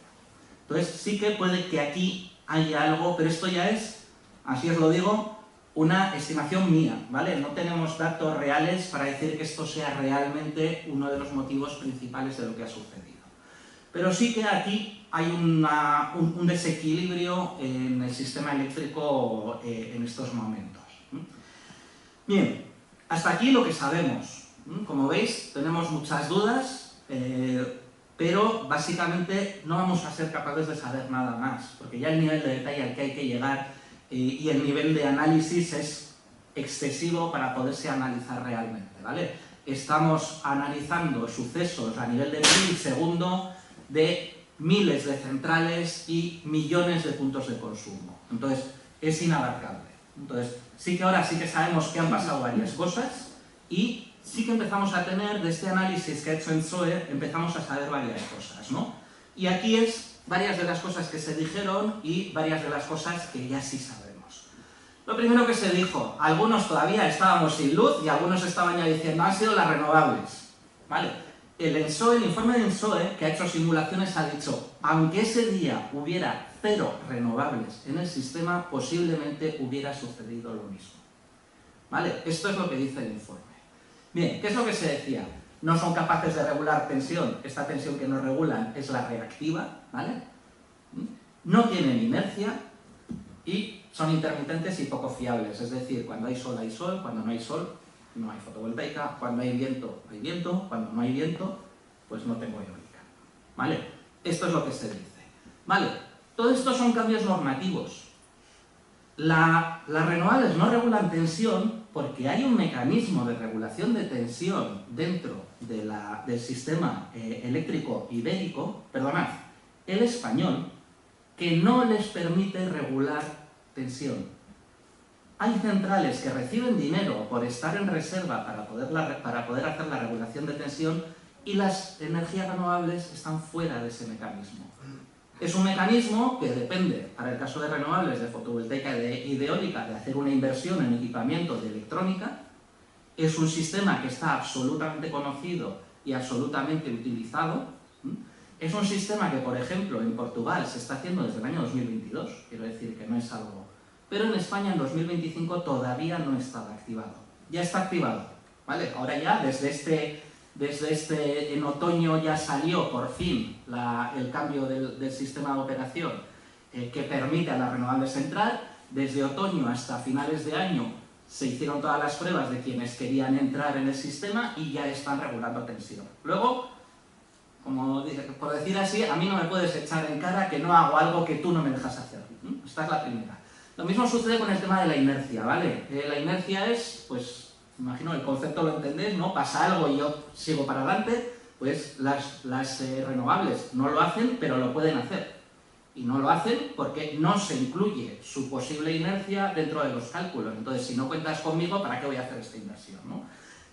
Entonces sí que puede que aquí haya algo, pero esto ya es, así os lo digo, una estimación mía, ¿vale? No tenemos datos reales para decir que esto sea realmente uno de los motivos principales de lo que ha sucedido. Pero sí que aquí hay un desequilibrio en el sistema eléctrico en estos momentos. Bien, hasta aquí lo que sabemos. Como veis, tenemos muchas dudas, pero básicamente no vamos a ser capaces de saber nada más, porque ya el nivel de detalle al que hay que llegar y el nivel de análisis es excesivo para poderse analizar realmente, ¿vale? Estamos analizando sucesos a nivel de milisegundo de miles de centrales y millones de puntos de consumo. Entonces, es inabarcable. Entonces, sí que ahora sí que sabemos que han pasado varias cosas y sí que empezamos a tener, de este análisis que ha hecho ENTSOE, empezamos a saber varias cosas, ¿no? Y aquí es varias de las cosas que se dijeron y varias de las cosas que ya sí sabemos. Lo primero que se dijo, algunos todavía estábamos sin luz y algunos estaban ya diciendo, han sido las renovables, ¿vale? El informe de ENTSOE, que ha hecho simulaciones, ha dicho, aunque ese día hubiera 0 renovables en el sistema, posiblemente hubiera sucedido lo mismo, ¿vale? Esto es lo que dice el informe. Bien, ¿qué es lo que se decía? No son capaces de regular tensión, esta tensión que no regulan es la reactiva, ¿vale? No tienen inercia y son intermitentes y poco fiables, es decir, cuando hay sol, cuando no hay sol, no hay fotovoltaica, cuando hay viento, cuando no hay viento, pues no tengo eólica, ¿vale? Esto es lo que se dice, ¿vale? Todo esto son cambios normativos. Las renovables no regulan tensión porque hay un mecanismo de regulación de tensión dentro del sistema eléctrico ibérico, perdonad, el español, que no les permite regular tensión. Hay centrales que reciben dinero por estar en reserva para poder hacer la regulación de tensión y las energías renovables están fuera de ese mecanismo. Es un mecanismo que depende, para el caso de renovables, de fotovoltaica y de eólica, de hacer una inversión en equipamiento de electrónica. Es un sistema que está absolutamente conocido y absolutamente utilizado. Es un sistema que, por ejemplo, en Portugal se está haciendo desde el año 2022, quiero decir que no es algo... Pero en España en 2025 todavía no estaba activado. Ya está activado, ¿vale? Ahora ya, desde en otoño ya salió por fin el cambio del sistema de operación que permite a las renovables entrar. Desde otoño hasta finales de año se hicieron todas las pruebas de quienes querían entrar en el sistema y ya están regulando tensión. Luego, como por decir así, a mí no me puedes echar en cara que no hago algo que tú no me dejas hacer. Esta es la primera. Lo mismo sucede con el tema de la inercia, ¿vale? La inercia es, pues, imagino el concepto lo entendéis, ¿no? Pasa algo y yo sigo para adelante, pues las renovables no lo hacen, pero lo pueden hacer. Y no lo hacen porque no se incluye su posible inercia dentro de los cálculos. Entonces, si no cuentas conmigo, ¿para qué voy a hacer esta inversión, no?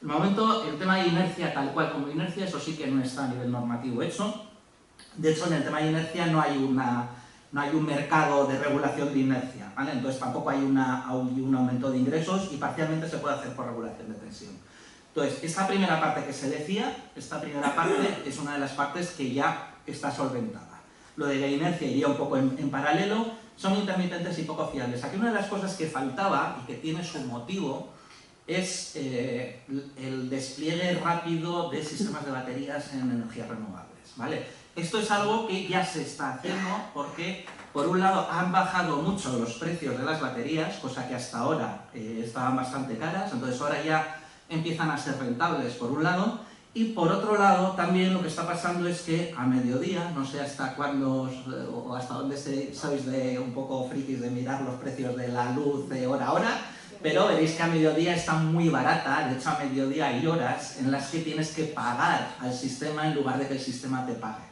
De momento, el tema de inercia, tal cual como inercia, eso sí que no está a nivel normativo hecho. De hecho, en el tema de inercia no hay un mercado de regulación de inercia, ¿vale? Entonces tampoco hay un aumento de ingresos y parcialmente se puede hacer por regulación de tensión. Entonces, esta primera parte que se decía, esta primera parte es una de las partes que ya está solventada. Lo de la inercia iría un poco en paralelo, son intermitentes y poco fiables. Aquí una de las cosas que faltaba y que tiene su motivo es el despliegue rápido de sistemas de baterías en energías renovables, ¿vale? Esto es algo que ya se está haciendo porque, por un lado, han bajado mucho los precios de las baterías, cosa que hasta ahora estaban bastante caras, entonces ahora ya empiezan a ser rentables, por un lado, y por otro lado, también lo que está pasando es que a mediodía, no sé hasta cuándo o hasta dónde sois de un poco frikis de mirar los precios de la luz de hora a hora, pero veréis que a mediodía está muy barata. De hecho, a mediodía hay horas en las que tienes que pagar al sistema en lugar de que el sistema te pague,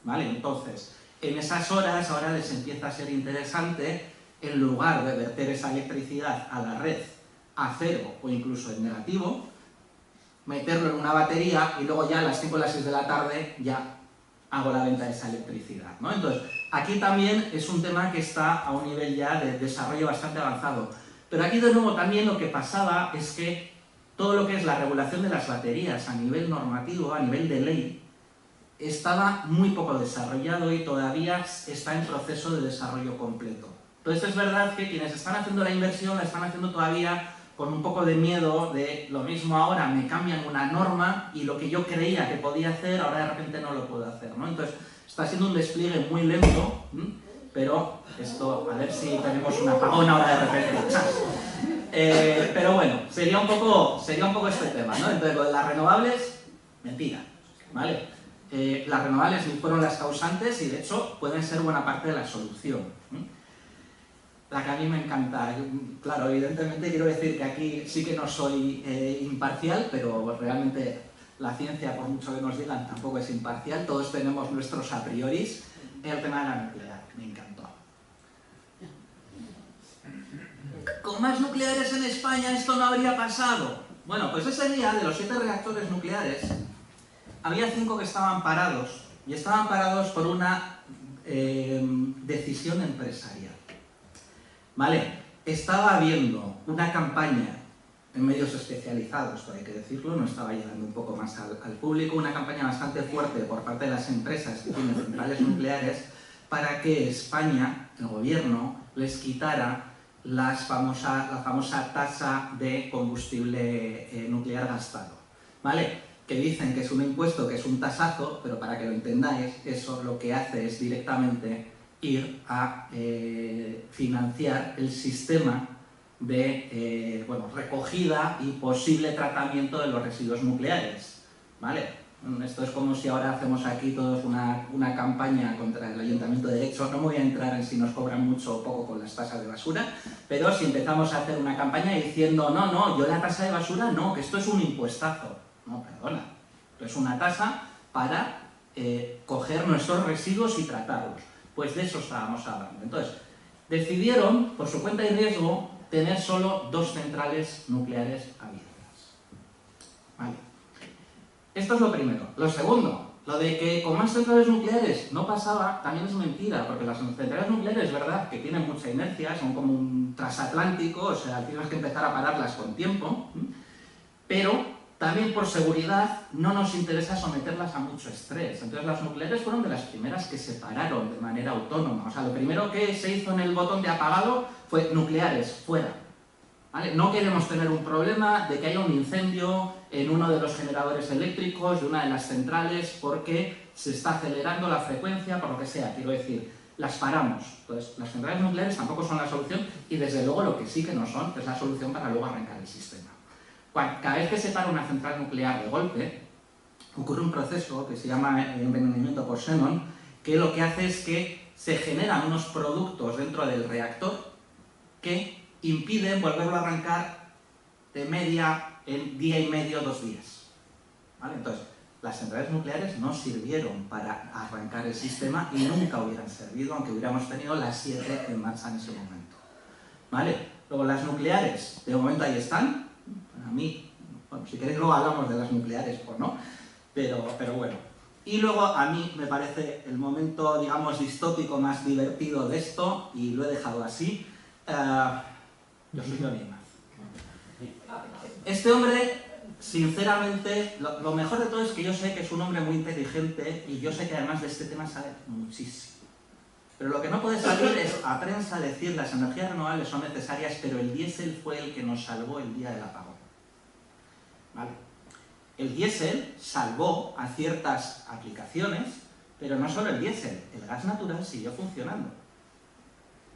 ¿vale? Entonces, en esas horas ahora les empieza a ser interesante, en lugar de verter esa electricidad a la red a cero o incluso en negativo, meterlo en una batería y luego ya a las 5 o las 6 de la tarde ya hago la venta de esa electricidad, ¿no? Entonces, aquí también es un tema que está a un nivel ya de desarrollo bastante avanzado. Pero aquí de nuevo también lo que pasaba es que todo lo que es la regulación de las baterías a nivel normativo, a nivel de ley, estaba muy poco desarrollado y todavía está en proceso de desarrollo completo. Entonces es verdad que quienes están haciendo la inversión la están haciendo todavía con un poco de miedo de lo mismo ahora me cambian una norma y lo que yo creía que podía hacer ahora de repente no lo puedo hacer, ¿no? Entonces está siendo un despliegue muy lento, pero esto, a ver si tenemos un apagón ahora de repente. Pero bueno, sería un poco este tema, ¿no? Entonces lo de las renovables, mentira, ¿vale? Las renovables ni fueron las causantes y de hecho pueden ser buena parte de la solución. La que a mí me encanta, claro, evidentemente quiero decir que aquí sí que no soy imparcial, pero realmente la ciencia, por mucho que nos digan, tampoco es imparcial, todos tenemos nuestros a prioris. El tema de la nuclear, me encantó. ¿Con más nucleares en España esto no habría pasado? Bueno, pues ese día, de los 7 reactores nucleares, había 5 que estaban parados, y estaban parados por una decisión empresarial. ¿Vale? Estaba habiendo una campaña en medios especializados, hay que decirlo, no estaba llegando un poco más al público, una campaña bastante fuerte por parte de las empresas que tienen centrales nucleares para que España, el gobierno, les quitara la famosa tasa de combustible nuclear gastado, ¿vale? Que dicen que es un impuesto, que es un tasazo, pero para que lo entendáis, eso lo que hace es directamente ir a financiar el sistema de recogida y posible tratamiento de los residuos nucleares, ¿vale? Esto es como si ahora hacemos aquí todos una campaña contra el Ayuntamiento de Hecho. No me voy a entrar en si nos cobran mucho o poco con las tasas de basura, pero si empezamos a hacer una campaña diciendo no, yo la tasa de basura no, que esto es un impuestazo. No, perdona, esto es una tasa para coger nuestros residuos y tratarlos. Pues de eso estábamos hablando. Entonces, decidieron, por su cuenta y riesgo, tener solo 2 centrales nucleares abiertas. Vale. Esto es lo primero. Lo segundo, lo de que con más centrales nucleares no pasaba, también es mentira, porque las centrales nucleares es verdad que tienen mucha inercia, son como un transatlántico, o sea, tienes que empezar a pararlas con tiempo, pero también por seguridad no nos interesa someterlas a mucho estrés. Entonces las nucleares fueron de las primeras que se pararon de manera autónoma. O sea, lo primero que se hizo en el botón de apagado fue nucleares, fuera. ¿Vale? No queremos tener un problema de que haya un incendio en uno de los generadores eléctricos de una de las centrales porque se está acelerando la frecuencia, por lo que sea. Quiero decir, las paramos. Entonces, las centrales nucleares tampoco son la solución y desde luego lo que sí que no son es la solución para luego arrancar el sistema. Cada vez que se para una central nuclear de golpe, ocurre un proceso que se llama envenenamiento por xenón, que lo que hace es que se generan unos productos dentro del reactor que impiden volverlo a arrancar de media en día y medio, 2 días. ¿Vale? Entonces, las centrales nucleares no sirvieron para arrancar el sistema y nunca hubieran servido, aunque hubiéramos tenido las 7 en marcha en ese momento. ¿Vale? Luego, las nucleares, de momento ahí están. A mí, bueno, si queréis luego hablamos de las nucleares o no, pero bueno. Y luego a mí me parece el momento, digamos, distópico más divertido de esto, y lo he dejado así, yo soy Johnny Ignaz. Este hombre, sinceramente, lo mejor de todo es que yo sé que es un hombre muy inteligente y yo sé que además de este tema sabe muchísimo. Pero lo que no puede salir es a prensa decir las energías renovables son necesarias, pero el diésel fue el que nos salvó el día del apagón. ¿Vale? El diésel salvó a ciertas aplicaciones, pero no solo el diésel, el gas natural siguió funcionando.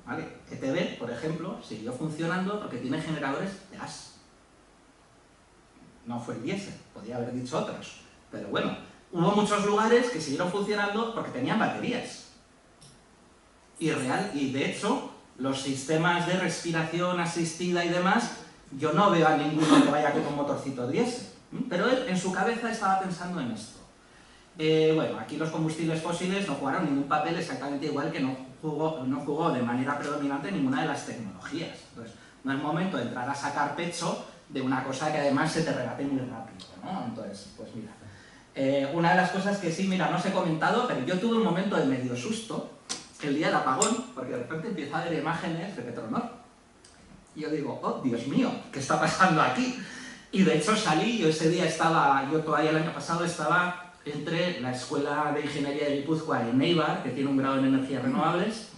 ¿Vale? ETB, por ejemplo, siguió funcionando porque tiene generadores de gas. No fue el diésel, podría haber dicho otros. Pero bueno, hubo muchos lugares que siguieron funcionando porque tenían baterías. Y de hecho, los sistemas de respiración asistida y demás, yo no veo a ninguno que vaya con un motorcito diésel. Pero él en su cabeza estaba pensando en esto. Bueno, aquí los combustibles fósiles no jugaron ningún papel exactamente igual que no jugó de manera predominante ninguna de las tecnologías. Entonces, no es momento de entrar a sacar pecho de una cosa que además se te rebate muy rápido, ¿no? Entonces, pues mira, una de las cosas que sí, mira, no os he comentado, pero yo tuve un momento de medio susto el día del apagón, porque de repente empiezo a ver imágenes de Petronor. Y yo digo, oh, Dios mío, ¿qué está pasando aquí? Y de hecho salí, yo todavía el año pasado estaba entre la Escuela de Ingeniería de Guipúzcoa en Eibar, que tiene un grado en energías renovables,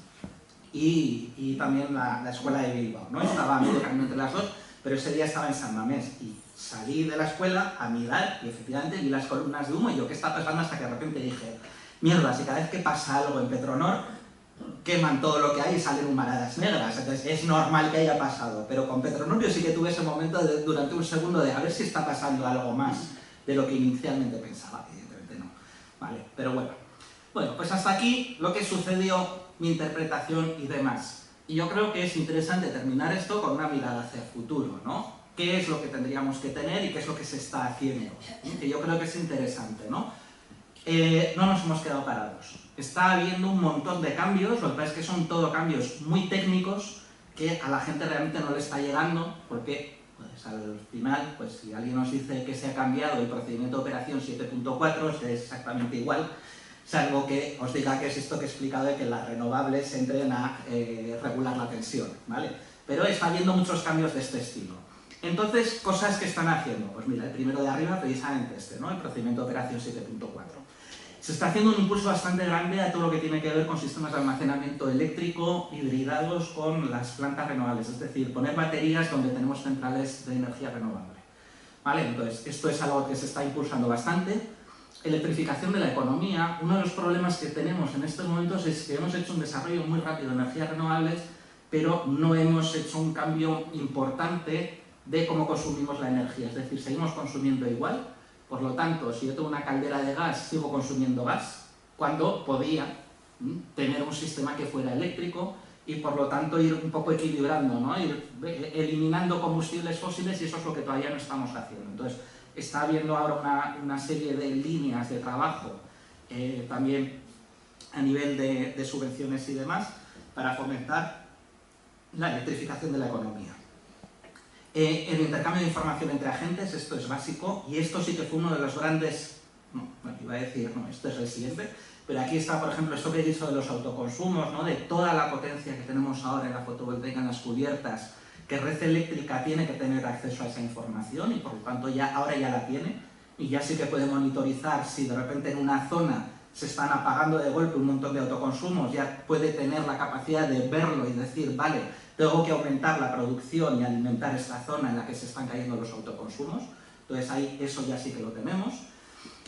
y también la Escuela de Bilbao, ¿no? Estaba medio camino entre las dos, pero ese día estaba en San Mamés, y salí de la escuela a mirar, y efectivamente vi las columnas de humo, y yo, ¿qué está pasando? Hasta que de repente dije, mierda, si cada vez que pasa algo en Petronor, queman todo lo que hay y salen humaradas negras, entonces es normal que haya pasado, pero con Petronor yo sí que tuve ese momento durante un segundo de a ver si está pasando algo más de lo que inicialmente pensaba, evidentemente no, vale, pero bueno, pues hasta aquí lo que sucedió, mi interpretación y demás, y yo creo que es interesante terminar esto con una mirada hacia el futuro, ¿no? ¿Qué es lo que tendríamos que tener y qué es lo que se está haciendo? Que yo creo que es interesante, ¿no? No nos hemos quedado parados. Está habiendo un montón de cambios, lo que pasa es que son todo cambios muy técnicos que a la gente realmente no le está llegando, porque pues, al final, pues si alguien nos dice que se ha cambiado el procedimiento de operación 7.4, es exactamente igual, salvo que os diga que es esto que he explicado de que las renovables entren a regular la tensión, ¿vale? Pero está habiendo muchos cambios de este estilo. Entonces, cosas que están haciendo, pues mira, el primero de arriba precisamente este, ¿no? El procedimiento de operación 7.4. Se está haciendo un impulso bastante grande a todo lo que tiene que ver con sistemas de almacenamiento eléctrico hibridados con las plantas renovables, es decir, poner baterías donde tenemos centrales de energía renovable. ¿Vale? Entonces, esto es algo que se está impulsando bastante. Electrificación de la economía. Uno de los problemas que tenemos en estos momentos es que hemos hecho un desarrollo muy rápido de energías renovables, pero no hemos hecho un cambio importante de cómo consumimos la energía, es decir, seguimos consumiendo igual. Por lo tanto, si yo tengo una caldera de gas, sigo consumiendo gas, cuando podía tener un sistema que fuera eléctrico y por lo tanto ir un poco equilibrando, ¿no? Ir eliminando combustibles fósiles, y eso es lo que todavía no estamos haciendo. Entonces, está habiendo ahora una serie de líneas de trabajo, también a nivel de subvenciones y demás, para fomentar la electrificación de la economía. El intercambio de información entre agentes, esto es básico, y esto sí que fue uno de los grandes, iba a decir, no, esto es el siguiente, pero aquí está, por ejemplo, esto que he dicho de los autoconsumos, ¿no? De toda la potencia que tenemos ahora en la fotovoltaica en las cubiertas, que Red Eléctrica tiene que tener acceso a esa información y por lo tanto ahora ya la tiene, y ya sí que puede monitorizar si de repente en una zona se están apagando de golpe un montón de autoconsumos, ya puede tener la capacidad de verlo y decir, vale, tengo que aumentar la producción y alimentar esta zona en la que se están cayendo los autoconsumos. Entonces ahí eso ya sí que lo tenemos.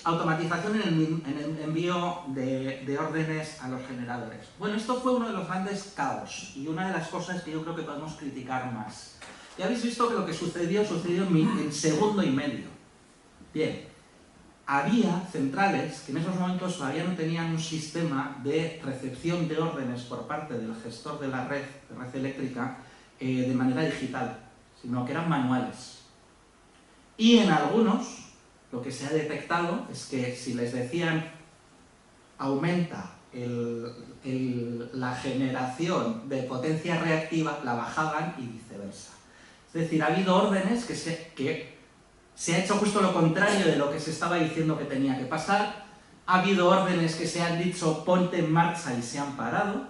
Automatización en el envío de órdenes a los generadores. Bueno, esto fue uno de los grandes caos y una de las cosas que yo creo que podemos criticar más. Ya habéis visto que lo que sucedió en segundo y medio. Bien, había centrales que en esos momentos todavía no tenían un sistema de recepción de órdenes por parte del gestor de la red eléctrica de manera digital, sino que eran manuales. Y en algunos, lo que se ha detectado es que si les decían aumenta la generación de potencia reactiva, la bajaban y viceversa. Es decir, ha habido órdenes que se ha hecho justo lo contrario de lo que se estaba diciendo que tenía que pasar. Ha habido órdenes que se han dicho ponte en marcha y se han parado,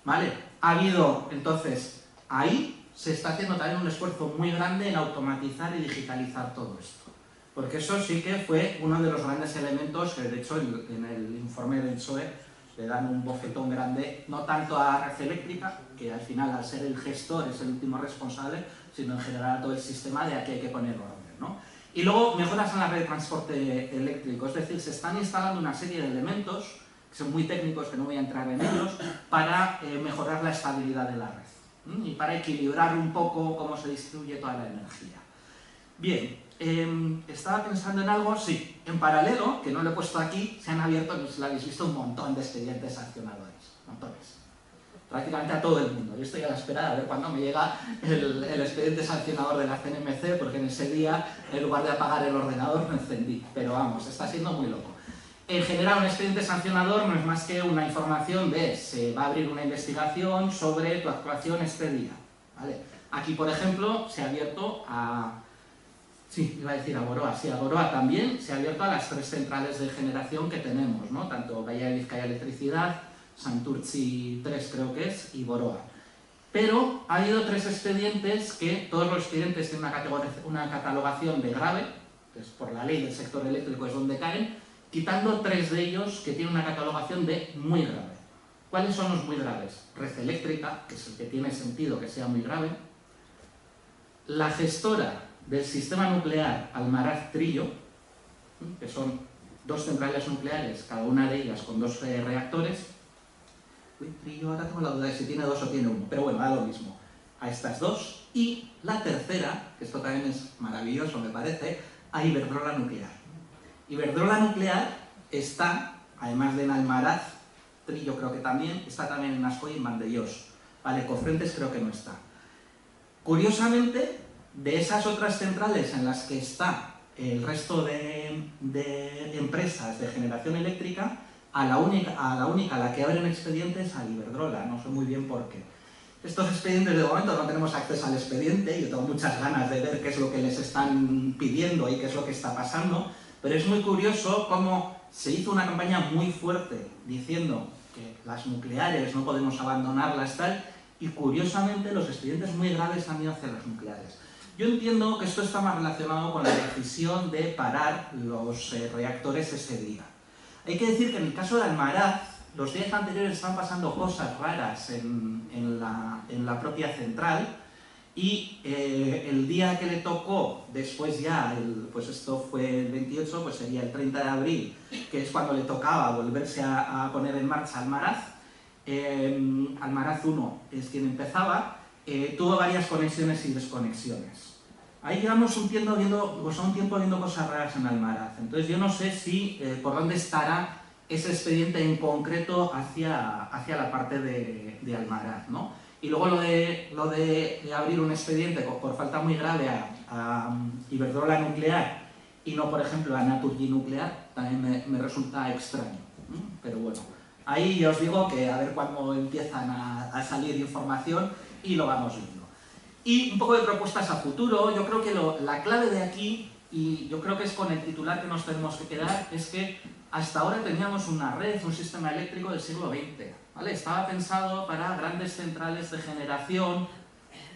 ¿vale? Ha habido, entonces, ahí se está haciendo también un esfuerzo muy grande en automatizar y digitalizar todo esto. Porque eso sí que fue uno de los grandes elementos que, de hecho, en el informe del PSOE le dan un bofetón grande, no tanto a Red Eléctrica, que al final, al ser el gestor, es el último responsable, sino en general a todo el sistema de aquí hay que poner orden, ¿no? Y luego mejoras en la red de transporte eléctrico, es decir, se están instalando una serie de elementos, que son muy técnicos, que no voy a entrar en ellos, para mejorar la estabilidad de la red y para equilibrar un poco cómo se distribuye toda la energía. Bien, estaba pensando en algo, sí, en paralelo, que no lo he puesto aquí, se han abierto, pues lo habéis visto, un montón de expedientes sancionadores, montones. Prácticamente a todo el mundo. Yo estoy a la espera de ver cuándo me llega el expediente sancionador de la CNMC, porque en ese día, en lugar de apagar el ordenador, me encendí. Pero vamos, está siendo muy loco. En general, un expediente sancionador no es más que una información de se va a abrir una investigación sobre tu actuación este día, ¿vale? Aquí, por ejemplo, se ha abierto a... Sí, iba a decir a Boroa. Sí, a Boroa también se ha abierto a las 3 centrales de generación que tenemos, ¿no? Tanto Bahía de Vizcaya Electricidad, Santurtzi 3 creo que es, y Boroa. Pero ha habido 3 expedientes que todos los expedientes tienen una catalogación de grave, que es por la ley del sector eléctrico es donde caen, quitando 3 de ellos que tienen una catalogación de muy grave. ¿Cuáles son los muy graves? Red Eléctrica, que es el que tiene sentido que sea muy grave, la gestora del sistema nuclear Almaraz Trillo, que son 2 centrales nucleares, cada una de ellas con 2 reactores. Uy, Trillo, ahora tengo la duda de si tiene 2 o tiene 1, pero bueno, da lo mismo. A estas 2. Y la tercera, que esto también es maravilloso me parece, a Iberdrola Nuclear. Iberdrola Nuclear está, además de en Almaraz Trillo creo que también, está también en Ascó y en Vandellós. Vale, Cofrentes creo que no está. Curiosamente, de esas otras centrales en las que está el resto de empresas de generación eléctrica, a la única a la que abren expedientes a Iberdrola, no sé muy bien por qué. Estos expedientes de momento no tenemos acceso al expediente, yo tengo muchas ganas de ver qué es lo que les están pidiendo y qué es lo que está pasando, pero es muy curioso cómo se hizo una campaña muy fuerte diciendo que las nucleares no podemos abandonarlas tal, y curiosamente los expedientes muy graves han ido hacia las nucleares. Yo entiendo que esto está más relacionado con la decisión de parar los reactores ese día. Hay que decir que en el caso de Almaraz, los días anteriores estaban pasando cosas raras en la propia central y el día que le tocó, después ya, pues esto fue el 28, pues sería el 30 de abril, que es cuando le tocaba volverse a poner en marcha Almaraz, Almaraz 1 es quien empezaba, tuvo varias conexiones y desconexiones. Ahí llevamos un tiempo viendo cosas raras en Almaraz, entonces yo no sé si por dónde estará ese expediente en concreto hacia la parte de Almaraz, ¿no? Y luego lo de abrir un expediente por falta muy grave a Iberdrola Nuclear y no, por ejemplo, a Naturgy Nuclear, también me resulta extraño, ¿no? Pero bueno, ahí ya os digo que a ver cuándo empiezan a salir información y lo vamos viendo. Y un poco de propuestas a futuro. Yo creo que la clave de aquí, y yo creo que es con el titular que nos tenemos que quedar, es que hasta ahora teníamos una red, un sistema eléctrico del siglo XX, ¿vale? Estaba pensado para grandes centrales de generación,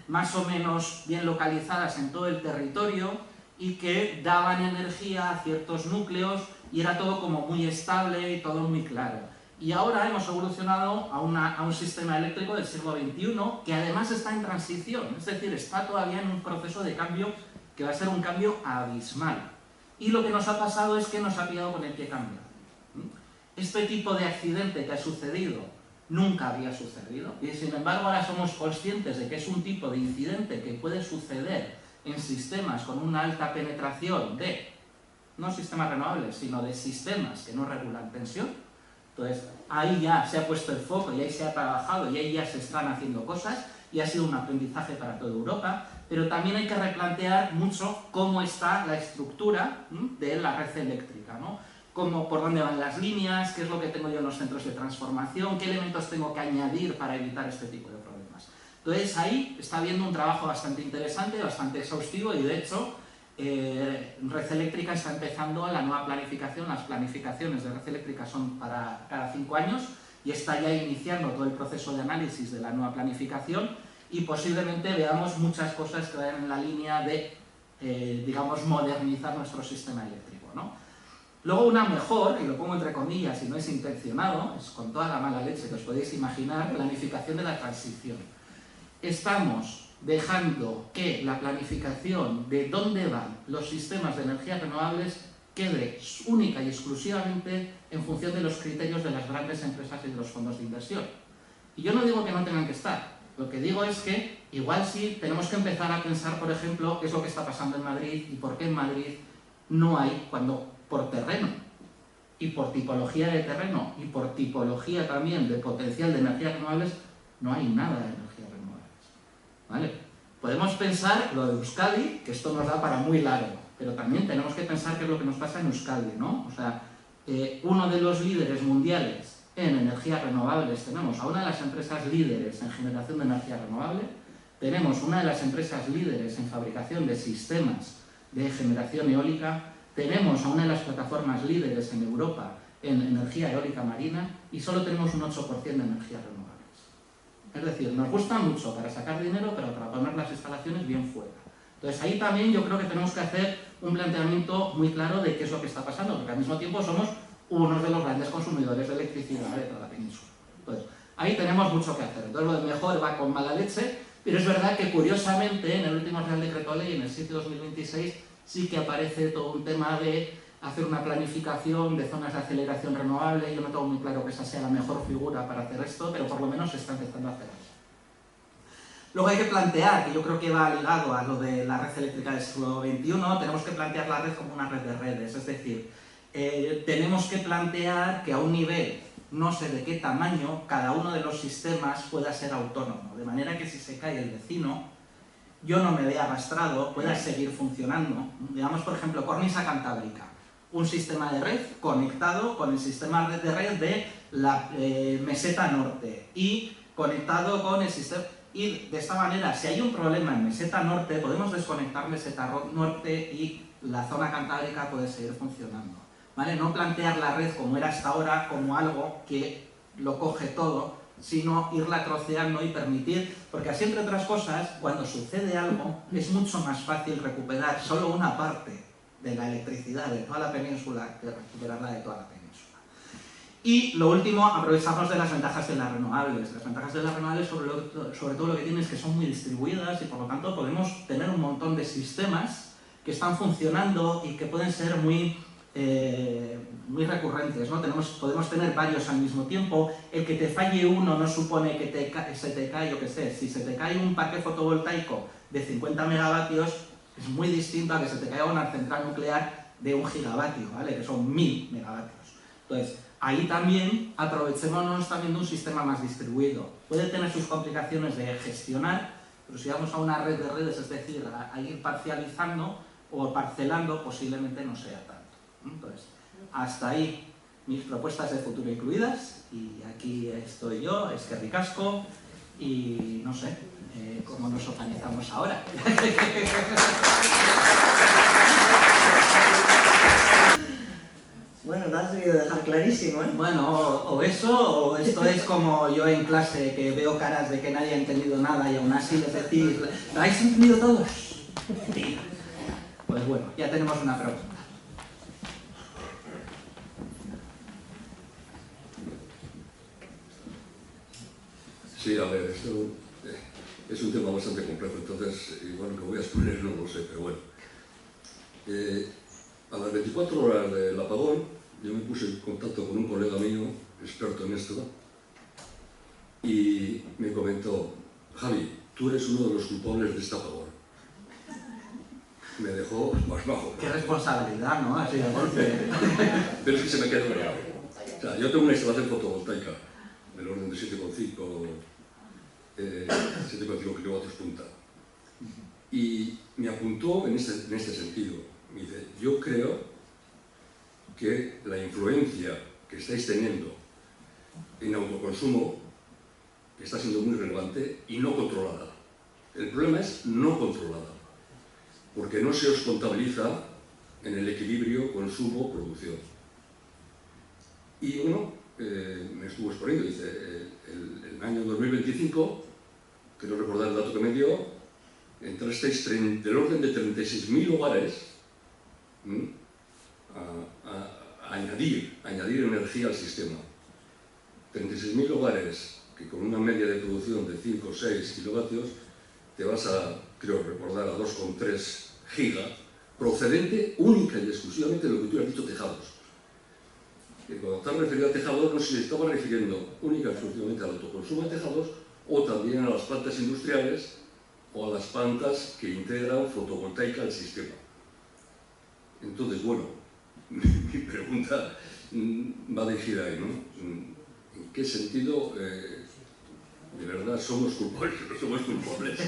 más o menos bien localizadas en todo el territorio y que daban energía a ciertos núcleos y era todo como muy estable y todo muy claro. Y ahora hemos evolucionado a un sistema eléctrico del siglo XXI que además está en transición, es decir, está todavía en un proceso de cambio que va a ser un cambio abismal. Y lo que nos ha pasado es que nos ha pillado con el pie cambiado. Este tipo de accidente que ha sucedido nunca había sucedido y sin embargo ahora somos conscientes de que es un tipo de incidente que puede suceder en sistemas con una alta penetración de, no sistemas renovables, sino de sistemas que no regulan tensión. Entonces, ahí ya se ha puesto el foco y ahí se ha trabajado y ahí ya se están haciendo cosas y ha sido un aprendizaje para toda Europa, pero también hay que replantear mucho cómo está la estructura de la red eléctrica, ¿no? Por dónde van las líneas, qué es lo que tengo yo en los centros de transformación, qué elementos tengo que añadir para evitar este tipo de problemas. Entonces, ahí está habiendo un trabajo bastante interesante, bastante exhaustivo y, de hecho, Red Eléctrica está empezando la nueva planificación. Las planificaciones de Red Eléctrica son para cada 5 años y está ya iniciando todo el proceso de análisis de la nueva planificación y posiblemente veamos muchas cosas que vayan en la línea de, digamos, modernizar nuestro sistema eléctrico, ¿no? Luego una mejor, y lo pongo entre comillas y no es intencionado, es con toda la mala leche que os podéis imaginar, planificación de la transición. Estamos dejando que la planificación de dónde van los sistemas de energías renovables quede única y exclusivamente en función de los criterios de las grandes empresas y de los fondos de inversión. Y yo no digo que no tengan que estar, lo que digo es que igual sí tenemos que empezar a pensar, por ejemplo, qué es lo que está pasando en Madrid y por qué en Madrid no hay, cuando por terreno y por tipología de terreno y por tipología también de potencial de energías renovables, no hay nada de energías renovables, ¿vale? Podemos pensar lo de Euskadi, que esto nos da para muy largo, pero también tenemos que pensar qué es lo que nos pasa en Euskadi, ¿no? O sea, uno de los líderes mundiales en energías renovables, tenemos a una de las empresas líderes en generación de energía renovable, tenemos una de las empresas líderes en fabricación de sistemas de generación eólica, tenemos a una de las plataformas líderes en Europa en energía eólica marina y solo tenemos un 8% de energías renovables. Es decir, nos gusta mucho para sacar dinero, pero para poner las instalaciones bien fuera. Entonces ahí también yo creo que tenemos que hacer un planteamiento muy claro de qué es lo que está pasando, porque al mismo tiempo somos uno de los grandes consumidores de electricidad de toda la península. Entonces, ahí tenemos mucho que hacer. Entonces lo de mejor va con mala leche, pero es verdad que curiosamente en el último Real Decreto Ley, en el 7/2026, sí que aparece todo un tema de hacer una planificación de zonas de aceleración renovable. Yo no tengo muy claro que esa sea la mejor figura para hacer esto, pero por lo menos se está empezando a hacer eso. Luego hay que plantear, que yo creo que va ligado a lo de la red eléctrica del siglo XXI, tenemos que plantear la red como una red de redes, es decir, tenemos que plantear que a un nivel, no sé de qué tamaño, cada uno de los sistemas pueda ser autónomo, de manera que si se cae el vecino, yo no me vea arrastrado, pueda seguir funcionando. Digamos, por ejemplo, cornisa cantábrica, un sistema de red conectado con el sistema de red de la meseta norte y conectado con el sistema... Y de esta manera, si hay un problema en meseta norte, podemos desconectar meseta norte y la zona cantábrica puede seguir funcionando, ¿vale? No plantear la red como era hasta ahora, como algo que lo coge todo, sino irla troceando y permitir, porque así entre otras cosas, cuando sucede algo, es mucho más fácil recuperar solo una parte de la electricidad de toda la península que recuperarla de toda la península. Y lo último, aprovecharnos de las ventajas de las renovables. Las ventajas de las renovables sobre todo lo que tienen es que son muy distribuidas y por lo tanto podemos tener un montón de sistemas que están funcionando y que pueden ser muy recurrentes, ¿no? Podemos tener varios al mismo tiempo. El que te falle uno no supone que se te cae, yo qué sé, si se te cae un parque fotovoltaico de 50 megavatios, es muy distinto a que se te caiga una central nuclear de 1 gigavatio, ¿vale? Que son 1000 megavatios. Entonces, ahí también aprovechémonos también de un sistema más distribuido. Puede tener sus complicaciones de gestionar, pero si vamos a una red de redes, es decir, a ir parcializando o parcelando, posiblemente no sea tanto. Entonces, hasta ahí mis propuestas de futuro incluidas, y aquí estoy yo, Eskerrik asko, y no sé cómo nos organizamos ahora. Bueno, lo has debido dejar clarísimo, ¿eh? Bueno, o eso, o esto es como yo en clase, que veo caras de que nadie ha entendido nada y aún así les decís, ¿lo habéis entendido todos? Sí. Pues bueno, ya tenemos una pregunta. Sí, a ver, esto es un tema bastante complejo, entonces igual lo que voy a exponer no lo sé, pero bueno. A las 24 horas del apagón, yo me puse en contacto con un colega mío, experto en esto, y me comentó, Javi, tú eres uno de los culpables de este apagón. Me dejó más bajo. Qué responsabilidad, ¿no? Así de golpe. Pero es que se me quedó grave. O sea, yo tengo una instalación fotovoltaica del orden de 7,5 kilómetros punta. Y me apuntó en este sentido. Me dice, yo creo que la influencia que estáis teniendo en autoconsumo está siendo muy relevante y no controlada. El problema es no controlada. porque no se os contabiliza en el equilibrio consumo-producción. Y bueno, me estuvo exponiendo, dice, el año 2025, quiero recordar el dato que me dio, entrasteis del orden de 36.000 hogares a añadir energía al sistema. 36.000 hogares que con una media de producción de 5 o 6 kilovatios te vas a, creo recordar, a 2,3 gigas, procedente única y exclusivamente de lo que tú has dicho, tejados. Y cuando te has referido a tejados, no sé si estaba refiriendo única y exclusivamente al autoconsumo de tejados o también a las plantas industriales o a las plantas que integran fotovoltaica al sistema. Entonces, bueno, mi pregunta va dirigida ahí, ¿no? ¿En qué sentido de verdad somos culpables o no somos culpables?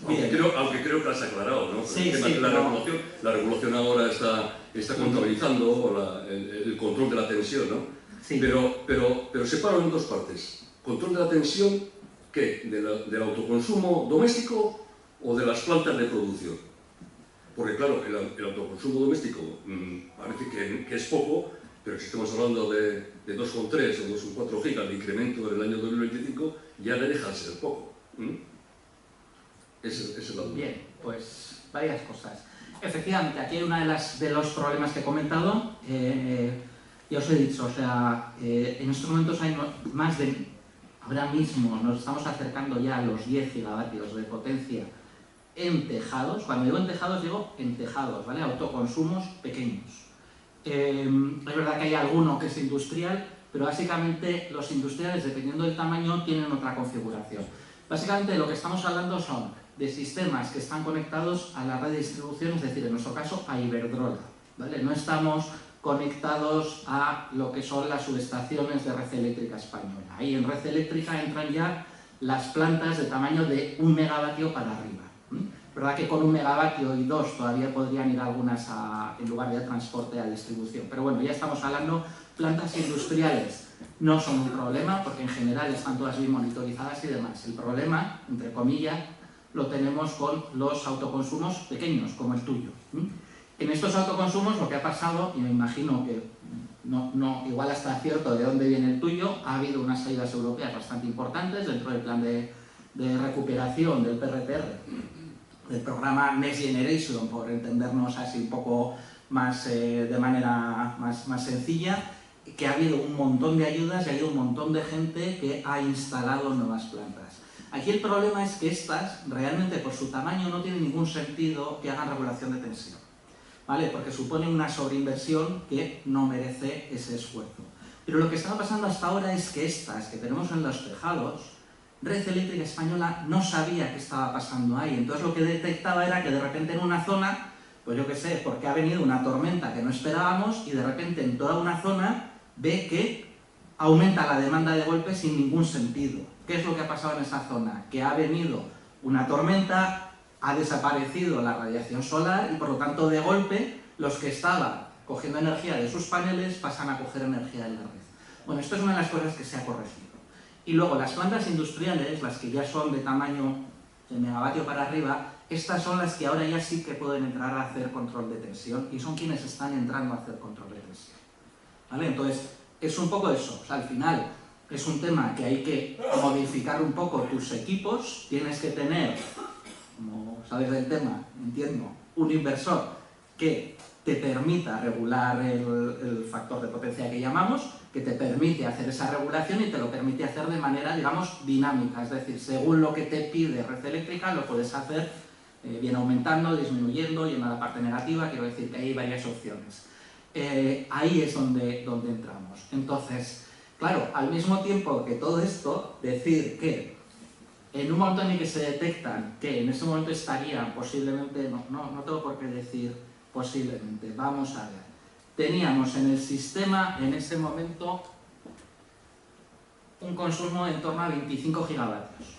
Aunque creo que lo has aclarado, ¿no? Sí, el tema sí, de la regulación ahora está contabilizando el control de la tensión, ¿no? Sí. Pero separo en dos partes. Control de la tensión, ¿qué? ¿Del autoconsumo doméstico o de las plantas de producción? Porque claro, el autoconsumo doméstico parece que es poco, pero si estamos hablando de 2,3 o 2,4 gigas de incremento en el año 2025, ya le deja de ser poco. Esa es la duda. Bien, pues varias cosas. Efectivamente, aquí hay uno de los problemas que he comentado. Ya os he dicho, o sea, en estos momentos hay más de... Ahora mismo nos estamos acercando ya a los 10 gigavatios de potencia en tejados. Cuando digo en tejados, ¿vale? Autoconsumos pequeños. Es verdad que hay alguno que es industrial, pero básicamente los industriales, dependiendo del tamaño, tienen otra configuración. Básicamente lo que estamos hablando son de sistemas que están conectados a la red de distribución, es decir, en nuestro caso a Iberdrola, ¿vale? No estamos conectados a lo que son las subestaciones de Red Eléctrica Española. Ahí en Red Eléctrica entran ya las plantas de tamaño de 1 megavatio para arriba. ¿Verdad que con 1 megavatio y 2 todavía podrían ir algunas en lugar de transporte a distribución? Pero bueno, ya estamos hablando, plantas industriales no son un problema porque en general están todas bien monitorizadas y demás. El problema, entre comillas, lo tenemos con los autoconsumos pequeños, como el tuyo. En estos autoconsumos lo que ha pasado, y me imagino que igual hasta cierto de dónde viene el tuyo, ha habido unas ayudas europeas bastante importantes dentro del plan de recuperación del PRPR, del programa Next Generation, por entendernos así un poco más de manera más sencilla, que ha habido un montón de ayudas y ha habido un montón de gente que ha instalado nuevas plantas. Aquí el problema es que estas, realmente por su tamaño, no tiene ningún sentido que hagan regulación de tensión, ¿vale? Porque supone una sobreinversión que no merece ese esfuerzo. Pero lo que estaba pasando hasta ahora es que estas que tenemos en los tejados, Red Eléctrica Española no sabía qué estaba pasando ahí. Entonces lo que detectaba era que de repente en una zona, pues yo qué sé, porque ha venido una tormenta que no esperábamos y de repente en toda una zona ve que aumenta la demanda de golpe sin ningún sentido. ¿Qué es lo que ha pasado en esa zona? Que ha venido una tormenta, ha desaparecido la radiación solar y por lo tanto de golpe los que estaban cogiendo energía de sus paneles pasan a coger energía de la red. Bueno, esto es una de las cosas que se ha corregido. Y luego las plantas industriales, las que ya son de tamaño de megavatio para arriba, estas son las que ahora ya sí que pueden entrar a hacer control de tensión y son quienes están entrando a hacer control de tensión. ¿Vale? Entonces, es un poco eso. O sea, al final es un tema que hay que modificar un poco tus equipos. Tienes que tener, como sabes del tema, entiendo, un inversor que te permita regular el factor de potencia que llamamos, que te permite hacer esa regulación y te lo permite hacer de manera, digamos, dinámica. Es decir, según lo que te pide Red Eléctrica, lo puedes hacer bien aumentando, disminuyendo, yendo a la parte negativa. Quiero decir que hay varias opciones. Ahí es donde entramos. Entonces, claro, al mismo tiempo que todo esto, decir que en un momento en el que se detectan que en ese momento estarían posiblemente, no tengo por qué decir posiblemente, vamos a ver. Teníamos en el sistema en ese momento un consumo en torno a 25 gigavatios.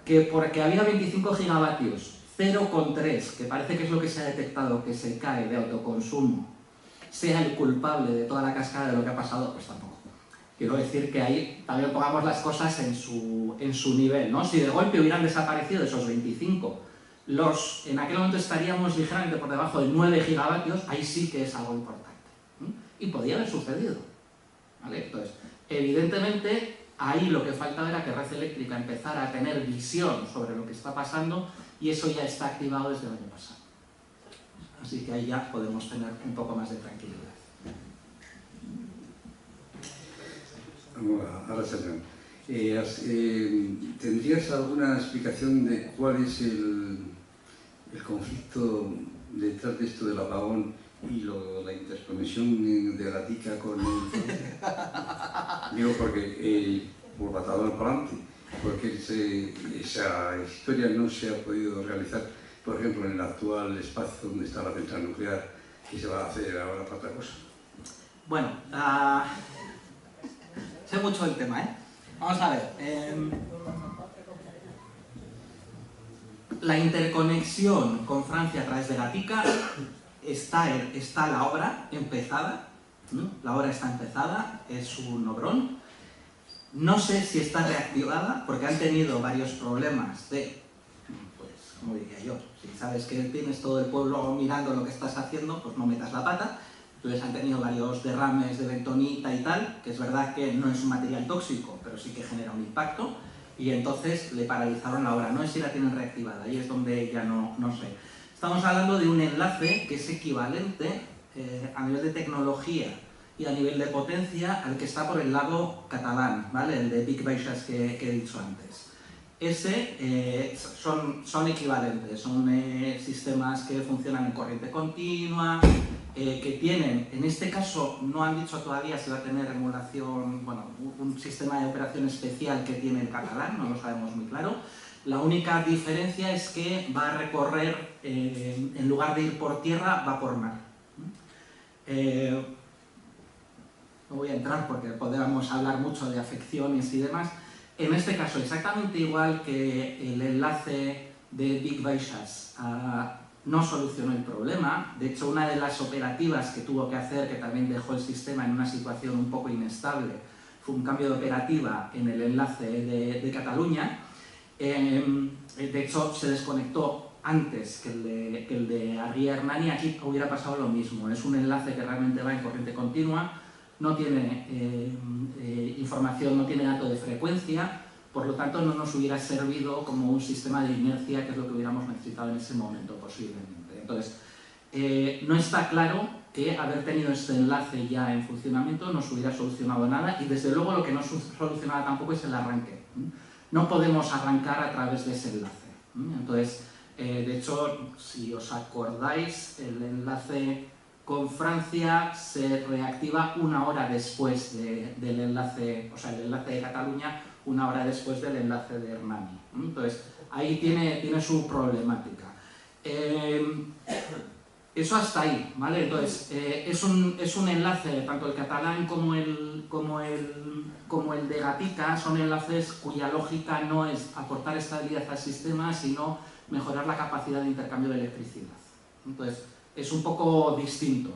Que porque había 25 gigavatios, 0,3, que parece que es lo que se ha detectado que se cae de autoconsumo, sea el culpable de toda la cascada de lo que ha pasado, pues tampoco. Quiero decir que ahí también pongamos las cosas en su nivel, ¿no? Si de golpe hubieran desaparecido esos 25 En aquel momento estaríamos ligeramente por debajo de 9 gigavatios, ahí sí que es algo importante. Y podía haber sucedido. ¿Vale? Entonces, evidentemente, ahí lo que faltaba era que Red Eléctrica empezara a tener visión sobre lo que está pasando y eso ya está activado desde el año pasado. Así que ahí ya podemos tener un poco más de tranquilidad. Ahora saldrán. ¿Tendrías alguna explicación de cuál es el conflicto detrás de esto del apagón y la interconexión de Gatica con el... Digo porque, por batador para adelante, porque esa historia no se ha podido realizar, por ejemplo, en el actual espacio donde está la central nuclear, que se va a hacer ahora para otra cosa. Bueno, sé mucho del tema, ¿eh? Vamos a ver. La interconexión con Francia a través de Gatica está la obra empezada, ¿no? La obra está empezada, es un obrón. No sé si está reactivada porque han tenido varios problemas de, pues, como diría yo, si sabes que tienes todo el pueblo mirando lo que estás haciendo, pues no metas la pata. Entonces han tenido varios derrames de bentonita y tal, que es verdad que no es un material tóxico, pero sí que genera un impacto, y entonces le paralizaron la obra. No sé si la tienen reactivada, ahí es donde ya no sé. Estamos hablando de un enlace que es equivalente a nivel de tecnología y a nivel de potencia al que está por el lado catalán, ¿vale? El de Big Baixas que he dicho antes. Son equivalentes, son sistemas que funcionan en corriente continua, que tienen, en este caso no han dicho todavía si va a tener emulación, bueno, un sistema de operación especial que tiene el catalán, no lo sabemos muy claro. La única diferencia es que va a recorrer, en lugar de ir por tierra, va por mar. No voy a entrar porque podríamos hablar mucho de afecciones y demás. En este caso, exactamente igual que el enlace de Big Baixas no solucionó el problema. De hecho, una de las operativas que tuvo que hacer, que también dejó el sistema en una situación un poco inestable, fue un cambio de operativa en el enlace de Cataluña. De hecho, se desconectó antes que el de Arria-Hernani. Aquí hubiera pasado lo mismo. Es un enlace que realmente va en corriente continua, no tiene información, no tiene dato de frecuencia, por lo tanto no nos hubiera servido como un sistema de inercia, que es lo que hubiéramos necesitado en ese momento posiblemente. Entonces, no está claro que haber tenido este enlace ya en funcionamiento nos hubiera solucionado nada, y desde luego lo que no solucionaba tampoco es el arranque. No podemos arrancar a través de ese enlace. Entonces, de hecho, si os acordáis, el enlace con Francia se reactiva una hora después del enlace, o sea, el enlace de Cataluña, una hora después del enlace de Hernani. Entonces, ahí tiene su problemática. Eso hasta ahí, ¿vale? Entonces, es un enlace, tanto el catalán como el de Gatica, son enlaces cuya lógica no es aportar estabilidad al sistema, sino mejorar la capacidad de intercambio de electricidad. Entonces, es un poco distinto,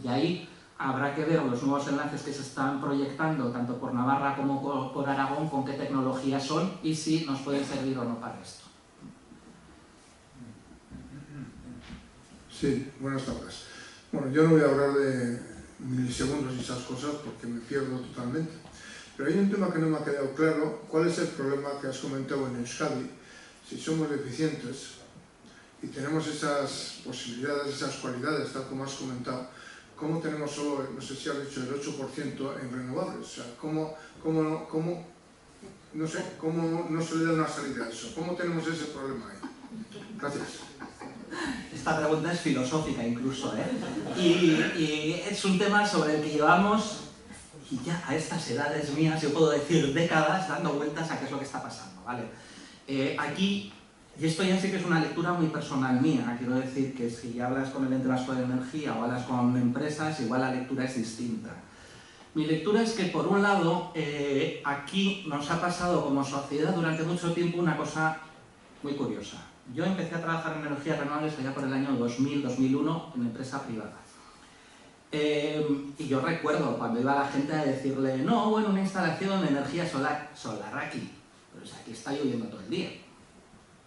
y ahí habrá que ver los nuevos enlaces que se están proyectando, tanto por Navarra como por Aragón, con qué tecnologías son y si nos pueden servir o no para esto. Sí, buenas tardes. Bueno, yo no voy a hablar de milisegundos y esas cosas porque me pierdo totalmente, pero hay un tema que no me ha quedado claro. ¿Cuál es el problema que has comentado en Euskadi? Si somos deficientes y tenemos esas posibilidades, esas cualidades, tal como has comentado, ¿cómo tenemos solo, no sé si has dicho, el 8% en renovables? O sea, ¿cómo no se le da una salida a eso? ¿Cómo tenemos ese problema ahí? Gracias. Esta pregunta es filosófica incluso, ¿eh? Y es un tema sobre el que llevamos, y ya a estas edades mías, yo puedo decir décadas, dando vueltas a qué es lo que está pasando, ¿vale? Aquí, y esto ya sí que es una lectura muy personal mía, quiero decir que si hablas con el ente vasco de energía o hablas con empresas, igual la lectura es distinta. Mi lectura es que, por un lado, aquí nos ha pasado como sociedad durante mucho tiempo una cosa muy curiosa. Yo empecé a trabajar en energías renovables allá por el año 2000-2001 en empresa privada. Y yo recuerdo cuando iba la gente a decirle, no, bueno, una instalación de energía solar aquí. Pero aquí está lloviendo todo el día.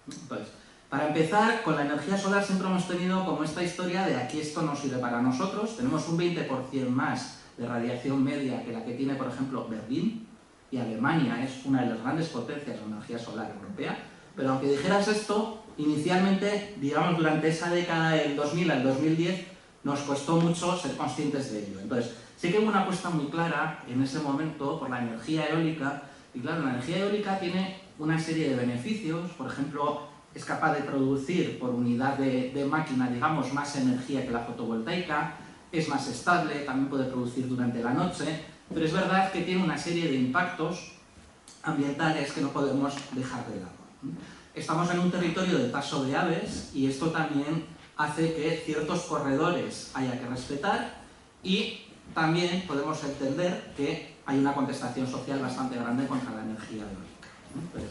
Entonces, Para empezar, con la energía solar siempre hemos tenido como esta historia de aquí esto no sirve para nosotros, tenemos un 20% más de radiación media que la que tiene, por ejemplo, Berlín, y Alemania es una de las grandes potencias de energía solar europea, pero aunque dijeras esto, inicialmente, digamos, durante esa década del 2000 al 2010, nos costó mucho ser conscientes de ello. Entonces, sí que hubo una apuesta muy clara en ese momento por la energía eólica, y claro, la energía eólica tiene una serie de beneficios, por ejemplo, es capaz de producir por unidad de máquina, digamos, más energía que la fotovoltaica, es más estable, también puede producir durante la noche, pero es verdad que tiene una serie de impactos ambientales que no podemos dejar de lado. Estamos en un territorio de paso de aves y esto también hace que ciertos corredores haya que respetar y también podemos entender que hay una contestación social bastante grande contra la energía eólica.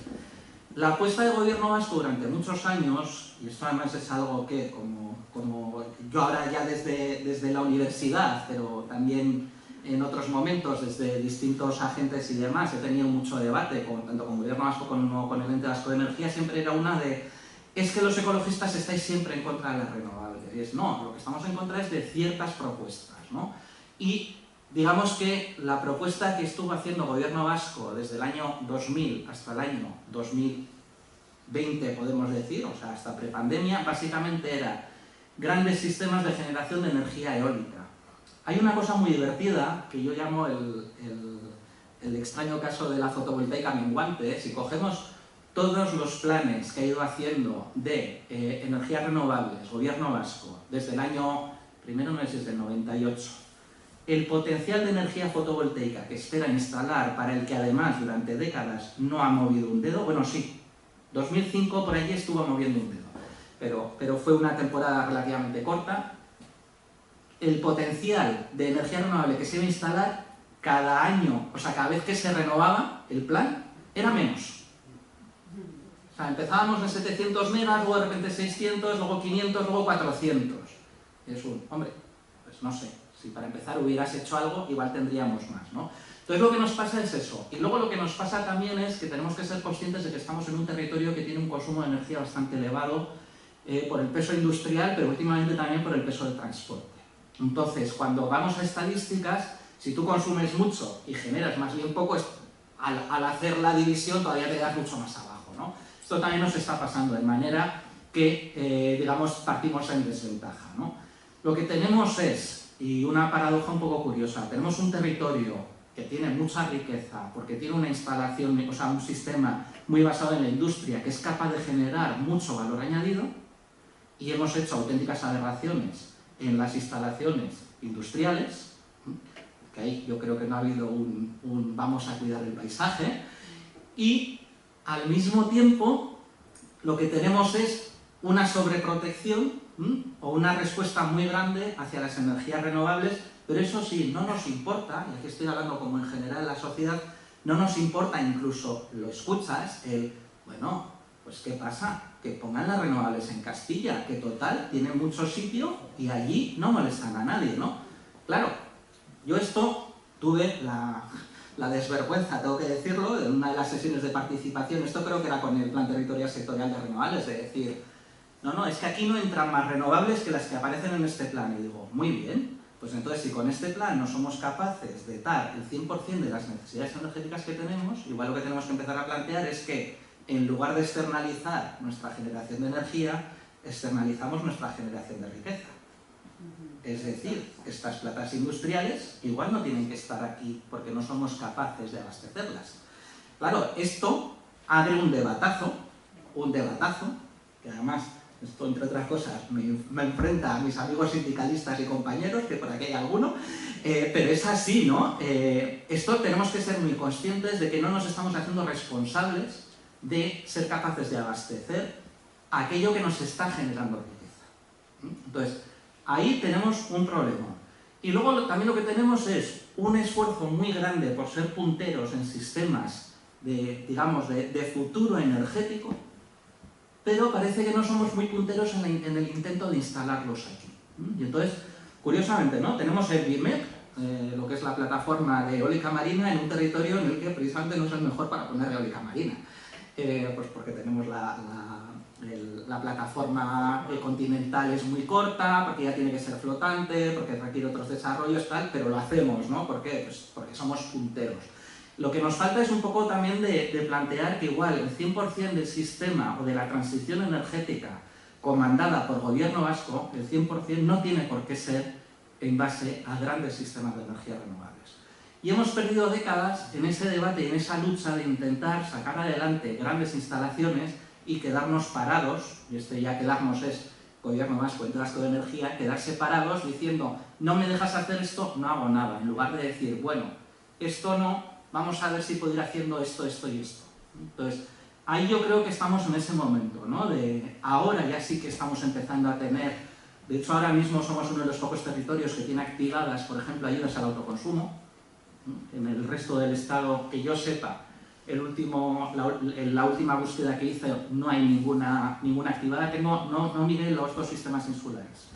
La apuesta del gobierno vasco durante muchos años, y esto además es algo que como yo ahora ya desde la universidad, pero también en otros momentos desde distintos agentes y demás, he tenido mucho debate, tanto con el gobierno vasco como con el ente vasco de energía, siempre era una de es que los ecologistas estáis siempre en contra de las renovables. Y es no, lo que estamos en contra es de ciertas propuestas, ¿no? Y digamos que la propuesta que estuvo haciendo el gobierno vasco desde el año 2000 hasta el año 2020, podemos decir, o sea, hasta prepandemia, básicamente era grandes sistemas de generación de energía eólica. Hay una cosa muy divertida que yo llamo el extraño caso de la fotovoltaica menguante. Si cogemos todos los planes que ha ido haciendo de energías renovables, gobierno vasco, desde el año, primero no es desde el 98, el potencial de energía fotovoltaica que espera instalar, para el que además durante décadas no ha movido un dedo, bueno sí, 2005 por allí estuvo moviendo un dedo, pero fue una temporada relativamente corta. El potencial de energía renovable que se iba a instalar cada año, o sea, cada vez que se renovaba el plan, era menos. O sea, empezábamos en 700 megas, luego de repente 600, luego 500, luego 400. Es hombre, pues no sé, si para empezar hubieras hecho algo, igual tendríamos más, ¿no? Entonces lo que nos pasa es eso. Y luego lo que nos pasa también es que tenemos que ser conscientes de que estamos en un territorio que tiene un consumo de energía bastante elevado por el peso industrial, pero últimamente también por el peso del transporte. Entonces, cuando vamos a estadísticas, si tú consumes mucho y generas más bien poco, al hacer la división todavía te das mucho más abajo, ¿no? Esto también nos está pasando, de manera que, digamos, partimos en desventaja, ¿no? Lo que tenemos es, y una paradoja un poco curiosa, tenemos un territorio que tiene mucha riqueza, porque tiene una instalación, o sea, un sistema muy basado en la industria, que es capaz de generar mucho valor añadido, y hemos hecho auténticas aberraciones en las instalaciones industriales, que ahí yo creo que no ha habido un vamos a cuidar el paisaje, y al mismo tiempo lo que tenemos es una sobreprotección o una respuesta muy grande hacia las energías renovables, pero eso sí, no nos importa, y aquí estoy hablando como en general en la sociedad, no nos importa, incluso lo escuchas, bueno, pues ¿qué pasa? Que pongan las renovables en Castilla, que total, tienen mucho sitio y allí no molestan a nadie, ¿no? Claro, yo esto tuve la desvergüenza, tengo que decirlo, en una de las sesiones de participación, esto creo que era con el Plan Territorial Sectorial de Renovables, de decir, no, es que aquí no entran más renovables que las que aparecen en este plan. Y digo, muy bien, pues entonces si con este plan no somos capaces de dar el 100% de las necesidades energéticas que tenemos, igual lo que tenemos que empezar a plantear es que en lugar de externalizar nuestra generación de energía, externalizamos nuestra generación de riqueza. Es decir, estas plantas industriales igual no tienen que estar aquí porque no somos capaces de abastecerlas. Claro, esto abre un debatazo, que además, esto entre otras cosas, me enfrenta a mis amigos sindicalistas y compañeros, que por aquí hay alguno, pero es así, ¿no? Esto tenemos que ser muy conscientes de que no nos estamos haciendo responsables de ser capaces de abastecer aquello que nos está generando riqueza. Entonces, ahí tenemos un problema. Y luego también lo que tenemos es un esfuerzo muy grande por ser punteros en sistemas digamos, de futuro energético, pero parece que no somos muy punteros en el intento de instalarlos aquí. Y entonces, curiosamente, ¿no? Tenemos el BIMEP, lo que es la plataforma de eólica marina, en un territorio en el que precisamente no es el mejor para poner eólica marina. Pues porque tenemos la plataforma continental es muy corta, porque ya tiene que ser flotante, porque requiere otros desarrollos, tal, pero lo hacemos, ¿no? ¿Por qué? Pues porque somos punteros. Lo que nos falta es un poco también de plantear que igual el 100% del sistema o de la transición energética comandada por gobierno vasco, el 100% no tiene por qué ser en base a grandes sistemas de energías renovables. Y hemos perdido décadas en ese debate y en esa lucha de intentar sacar adelante grandes instalaciones y quedarnos parados, y ya quedarnos es gobierno vasco, ente vasco de energía, quedarse parados diciendo no me dejas hacer esto, no hago nada, en lugar de decir, bueno, esto no, vamos a ver si puedo ir haciendo esto, esto y esto. Entonces, ahí yo creo que estamos en ese momento, ¿no? Ahora ya sí que estamos empezando a tener, de hecho ahora mismo somos uno de los pocos territorios que tiene activadas, por ejemplo, ayudas al autoconsumo. En el resto del estado, que yo sepa, en la última búsqueda que hice no hay ninguna activada. No miré los dos sistemas insulares,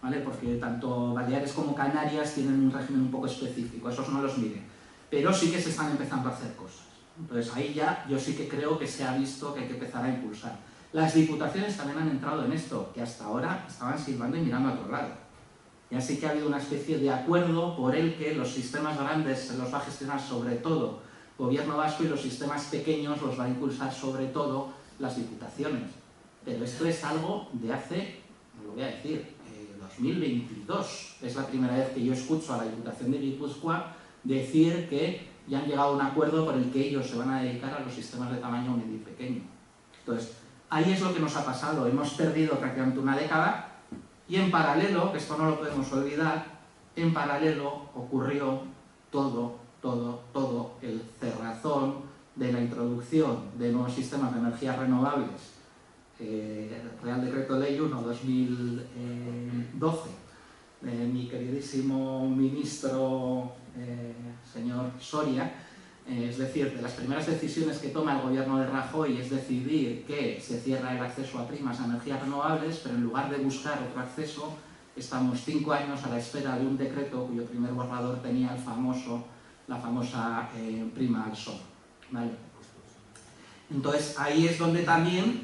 ¿vale? Porque tanto Baleares como Canarias tienen un régimen un poco específico, esos no los miré, pero sí que se están empezando a hacer cosas. Entonces ahí ya yo sí que creo que se ha visto que hay que empezar a impulsar. Las diputaciones también han entrado en esto, que hasta ahora estaban silbando y mirando a otro lado. Ya sí que ha habido una especie de acuerdo por el que los sistemas grandes se los va a gestionar sobre todo gobierno vasco y los sistemas pequeños los va a impulsar sobre todo las diputaciones. Pero esto es algo de hace, lo voy a decir, 2022. Es la primera vez que yo escucho a la Diputación de Guipúzcoa decir que ya han llegado a un acuerdo por el que ellos se van a dedicar a los sistemas de tamaño medio y pequeño. Entonces, ahí es lo que nos ha pasado. Hemos perdido prácticamente una década y en paralelo, que esto no lo podemos olvidar, en paralelo ocurrió todo el cerrazón de la introducción de nuevos sistemas de energías renovables, Real Decreto Ley 1/2012, mi queridísimo ministro señor Soria, es decir, de las primeras decisiones que toma el gobierno de Rajoy es decidir que se cierra el acceso a primas a energías renovables, pero en lugar de buscar otro acceso, estamos 5 años a la espera de un decreto cuyo primer borrador tenía la famosa prima al sol, ¿vale? Entonces ahí es donde también,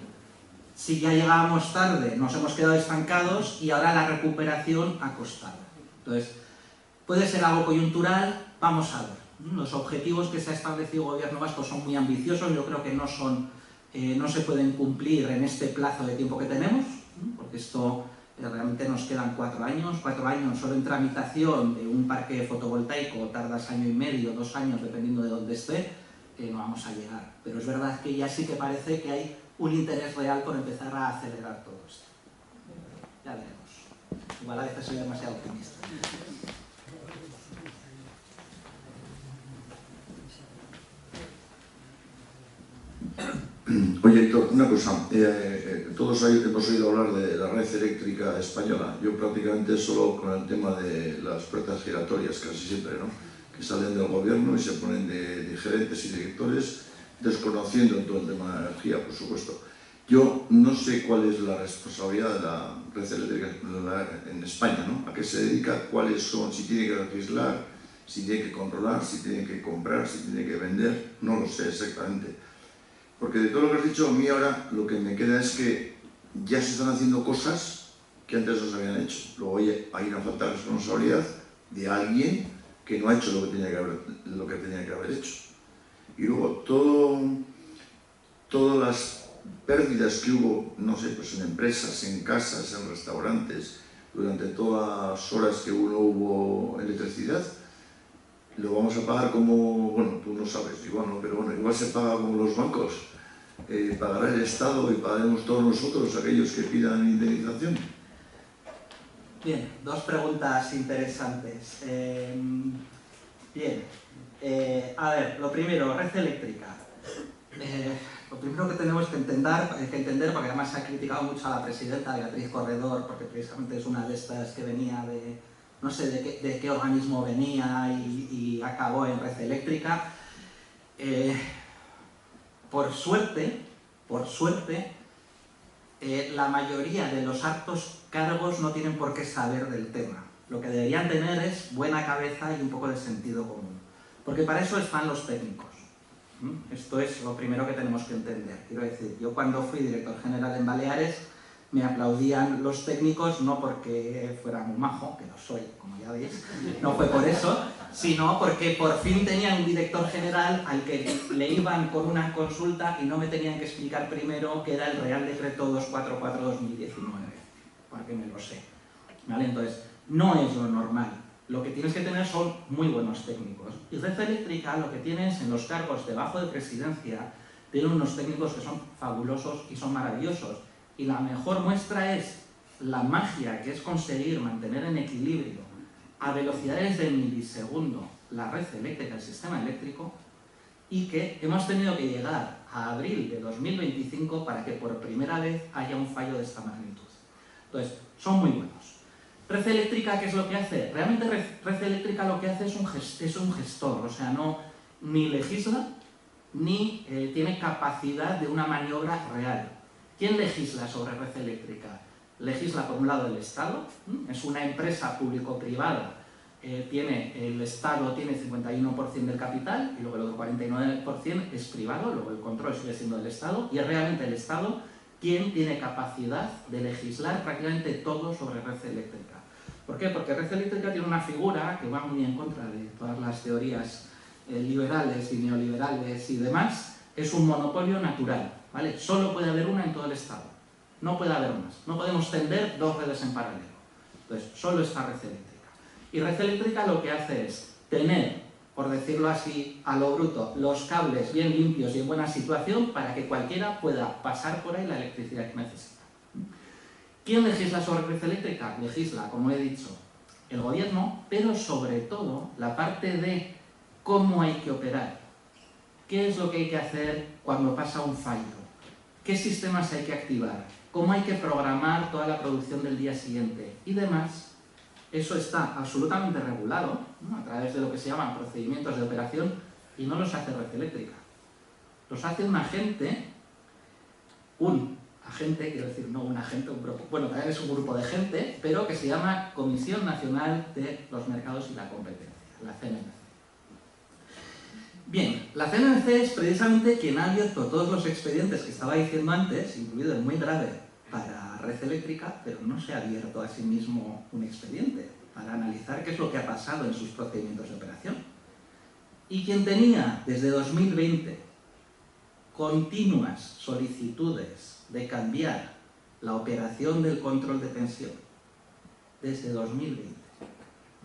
si ya llegábamos tarde, nos hemos quedado estancados y ahora la recuperación ha costado. Entonces, puede ser algo coyuntural, vamos a ver. Los objetivos que se ha establecido el gobierno vasco son muy ambiciosos, yo creo que no se pueden cumplir en este plazo de tiempo que tenemos, porque esto realmente nos quedan 4 años. 4 años solo en tramitación de un parque fotovoltaico, tardas 1 año y medio, 2 años, dependiendo de dónde esté, no vamos a llegar. Pero es verdad que ya sí que parece que hay un interés real por empezar a acelerar todo esto. Ya veremos. Igual a veces soy demasiado optimista. Oye, Héctor, una cosa, todos hemos oído hablar de la red eléctrica española. Yo prácticamente solo con el tema de las puertas giratorias, casi siempre, ¿no? Que salen del gobierno y se ponen de gerentes y directores, desconociendo todo el tema de la energía, por supuesto. Yo no sé cuál es la responsabilidad de la red eléctrica en España, ¿no? A qué se dedica, cuáles son, si tiene que legislar, si tiene que controlar, si tiene que comprar, si tiene que vender, no lo sé exactamente. Porque de todo lo que has dicho, a mí ahora lo que me queda es que ya se están haciendo cosas que antes no se habían hecho. Luego hay una falta de responsabilidad de alguien que no ha hecho lo que tenía que haber hecho. Y luego todas las pérdidas que hubo, no sé, pues en empresas, en casas, en restaurantes, durante todas las horas que no hubo electricidad, lo vamos a pagar como, bueno, tú no sabes, igual no, pero bueno, igual se paga como los bancos, pagará el Estado y pagaremos todos nosotros, aquellos que pidan indemnización. Bien, 2 preguntas interesantes. Bien, a ver, lo primero, red eléctrica. Lo primero que tenemos que entender, porque además se ha criticado mucho a la presidenta Beatriz Corredor, porque precisamente es una de estas que venía de, no sé de qué organismo venía y acabó en red eléctrica. Por suerte, la mayoría de los altos cargos no tienen por qué saber del tema. Lo que deberían tener es buena cabeza y un poco de sentido común. Porque para eso están los técnicos. Esto es lo primero que tenemos que entender. Quiero decir, yo cuando fui director general en Baleares, me aplaudían los técnicos no porque fuera muy majo, que lo soy, como ya veis, no fue por eso, sino porque por fin tenían un director general al que le iban con una consulta y no me tenían que explicar primero que era el Real Decreto 244/2019, porque me lo sé. ¿Vale? Entonces, no es lo normal. Lo que tienes que tener son muy buenos técnicos. Y Red Eléctrica lo que tienes en los cargos debajo de presidencia, tiene unos técnicos que son fabulosos y son maravillosos. Y la mejor muestra es la magia que es conseguir mantener en equilibrio a velocidades de milisegundo la red eléctrica, el sistema eléctrico, y que hemos tenido que llegar a abril de 2025 para que por primera vez haya un fallo de esta magnitud. Entonces, son muy buenos. Red Eléctrica, ¿qué es lo que hace? Realmente Red Eléctrica lo que hace es un gestor, o sea, ni legisla ni tiene capacidad de una maniobra real. ¿Quién legisla sobre red eléctrica? Legisla por un lado el Estado, es una empresa público-privada, el Estado tiene 51% del capital y luego el otro 49% es privado, luego el control sigue siendo del Estado y es realmente el Estado quien tiene capacidad de legislar prácticamente todo sobre red eléctrica. ¿Por qué? Porque red eléctrica tiene una figura que va muy en contra de todas las teorías liberales y neoliberales y demás, es un monopolio natural. ¿Vale? Solo puede haber una en todo el Estado, no puede haber más, no podemos tender dos redes en paralelo. Entonces, solo está red eléctrica. Y red eléctrica lo que hace es tener, por decirlo así, a lo bruto, los cables bien limpios y en buena situación para que cualquiera pueda pasar por ahí la electricidad que necesita. ¿Quién legisla sobre red eléctrica? Legisla, como he dicho, el gobierno, pero sobre todo la parte de cómo hay que operar. ¿Qué es lo que hay que hacer cuando pasa un fallo? ¿Qué sistemas hay que activar? ¿Cómo hay que programar toda la producción del día siguiente? Y demás, eso está absolutamente regulado, ¿no? A través de lo que se llaman procedimientos de operación y no los hace Red Eléctrica. Los hace un agente, quiero decir, no un agente, un grupo, bueno, también es un grupo de gente, pero que se llama Comisión Nacional de los Mercados y la Competencia, la CNMC. Bien, la CNMC es precisamente quien ha abierto todos los expedientes que estaba diciendo antes, incluido el muy grave para red eléctrica, pero no se ha abierto a sí mismo un expediente para analizar qué es lo que ha pasado en sus procedimientos de operación. Y quien tenía desde 2020 continuas solicitudes de cambiar la operación del control de tensión, desde 2020,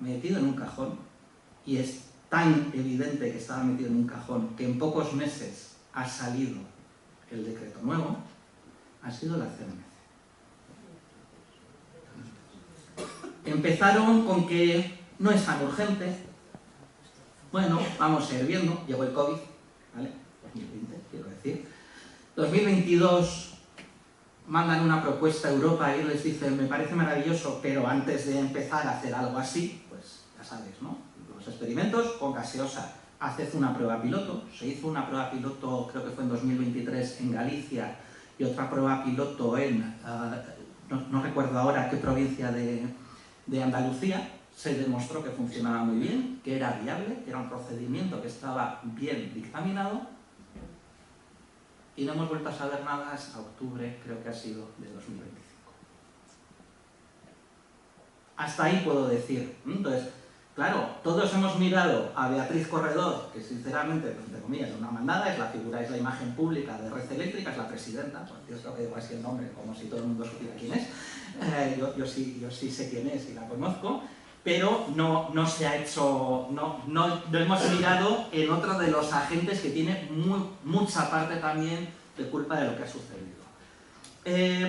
metido en un cajón, y es tan evidente que estaba metido en un cajón que en pocos meses ha salido el decreto nuevo, ha sido la CNMC. Empezaron con que no es tan urgente, bueno, vamos a ir viendo, llegó el COVID, ¿vale? 2020, quiero decir. 2022 mandan una propuesta a Europa y les dicen, me parece maravilloso, pero antes de empezar a hacer algo así, pues ya sabes, ¿no? Experimentos con gaseosa. Haced una prueba piloto. Se hizo una prueba piloto, creo que fue en 2023 en Galicia y otra prueba piloto en, no recuerdo ahora qué provincia de Andalucía. Se demostró que funcionaba muy bien, que era viable, que era un procedimiento que estaba bien dictaminado y no hemos vuelto a saber nada hasta octubre, creo que ha sido, de 2025. Hasta ahí puedo decir. Entonces, claro, todos hemos mirado a Beatriz Corredor, que sinceramente, entre comillas, es una mandada, es la imagen pública de Red Eléctrica, es la presidenta, pues yo creo que digo así el nombre, como si todo el mundo supiera quién es. Yo sí sé quién es y la conozco, pero no se ha hecho, no hemos mirado en otro de los agentes que tiene mucha parte también de culpa de lo que ha sucedido.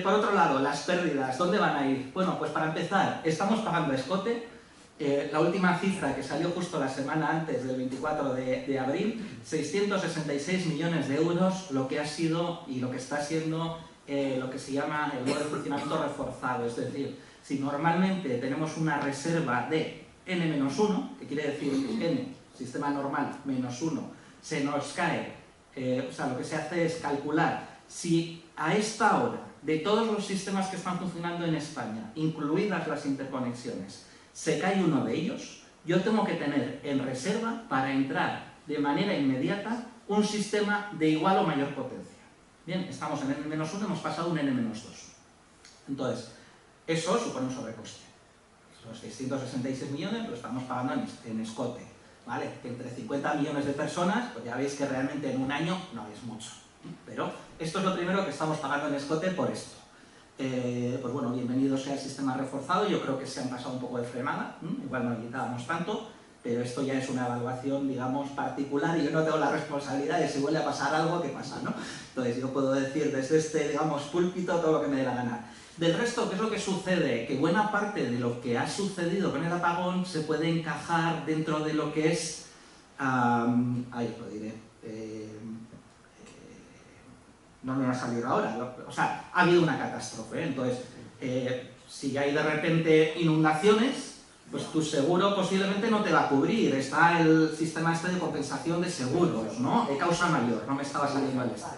Por otro lado, las pérdidas, ¿dónde van a ir? Bueno, pues para empezar, estamos pagando a escote. La última cifra que salió justo la semana antes del 24 de abril, 666 millones de euros, lo que ha sido y lo que está siendo lo que se llama el modo de funcionamiento reforzado. Es decir, si normalmente tenemos una reserva de n-1, que quiere decir que n, sistema normal, menos 1, se nos cae, o sea, lo que se hace es calcular si a esta hora, de todos los sistemas que están funcionando en España, incluidas las interconexiones, se cae uno de ellos, yo tengo que tener en reserva para entrar de manera inmediata un sistema de igual o mayor potencia. Bien, estamos en n-1, hemos pasado a un n-2. Entonces, eso supone un sobrecoste. Los 666 millones lo estamos pagando en escote, ¿vale? Entre 50 millones de personas, pues ya veis que realmente en un año no es mucho. Pero esto es lo primero que estamos pagando en escote por esto. Pues bueno, bienvenido sea el sistema reforzado, yo creo que se han pasado un poco de frenada, igual no necesitábamos tanto, pero esto ya es una evaluación, digamos, particular y yo no tengo la responsabilidad de si vuelve a pasar algo, ¿qué pasa, no? Entonces yo puedo decir desde este, digamos, púlpito todo lo que me dé la gana. Del resto, ¿qué es lo que sucede? Que buena parte de lo que ha sucedido con el apagón se puede encajar dentro de lo que es... ahí lo diré... no me va a salir ahora, o sea, ha habido una catástrofe, entonces, si hay de repente inundaciones, pues tu seguro posiblemente no te va a cubrir, está el sistema este de compensación de seguros, ¿no? De causa mayor, no me estaba saliendo el este.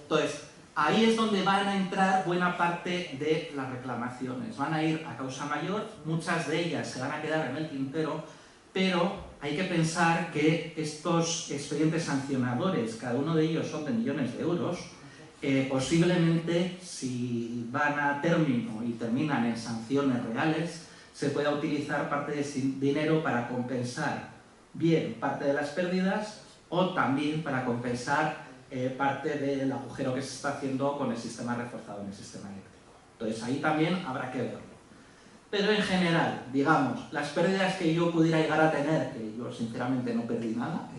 Entonces, ahí es donde van a entrar buena parte de las reclamaciones, van a ir a causa mayor, muchas de ellas se van a quedar en el tintero, pero hay que pensar que estos expedientes sancionadores, cada uno de ellos son de millones de euros, posiblemente si van a término y terminan en sanciones reales, se pueda utilizar parte de ese dinero para compensar bien parte de las pérdidas o también para compensar parte del agujero que se está haciendo con el sistema reforzado en el sistema eléctrico. Entonces ahí también habrá que verlo. Pero en general, digamos, las pérdidas que yo pudiera llegar a tener, que yo sinceramente no perdí nada,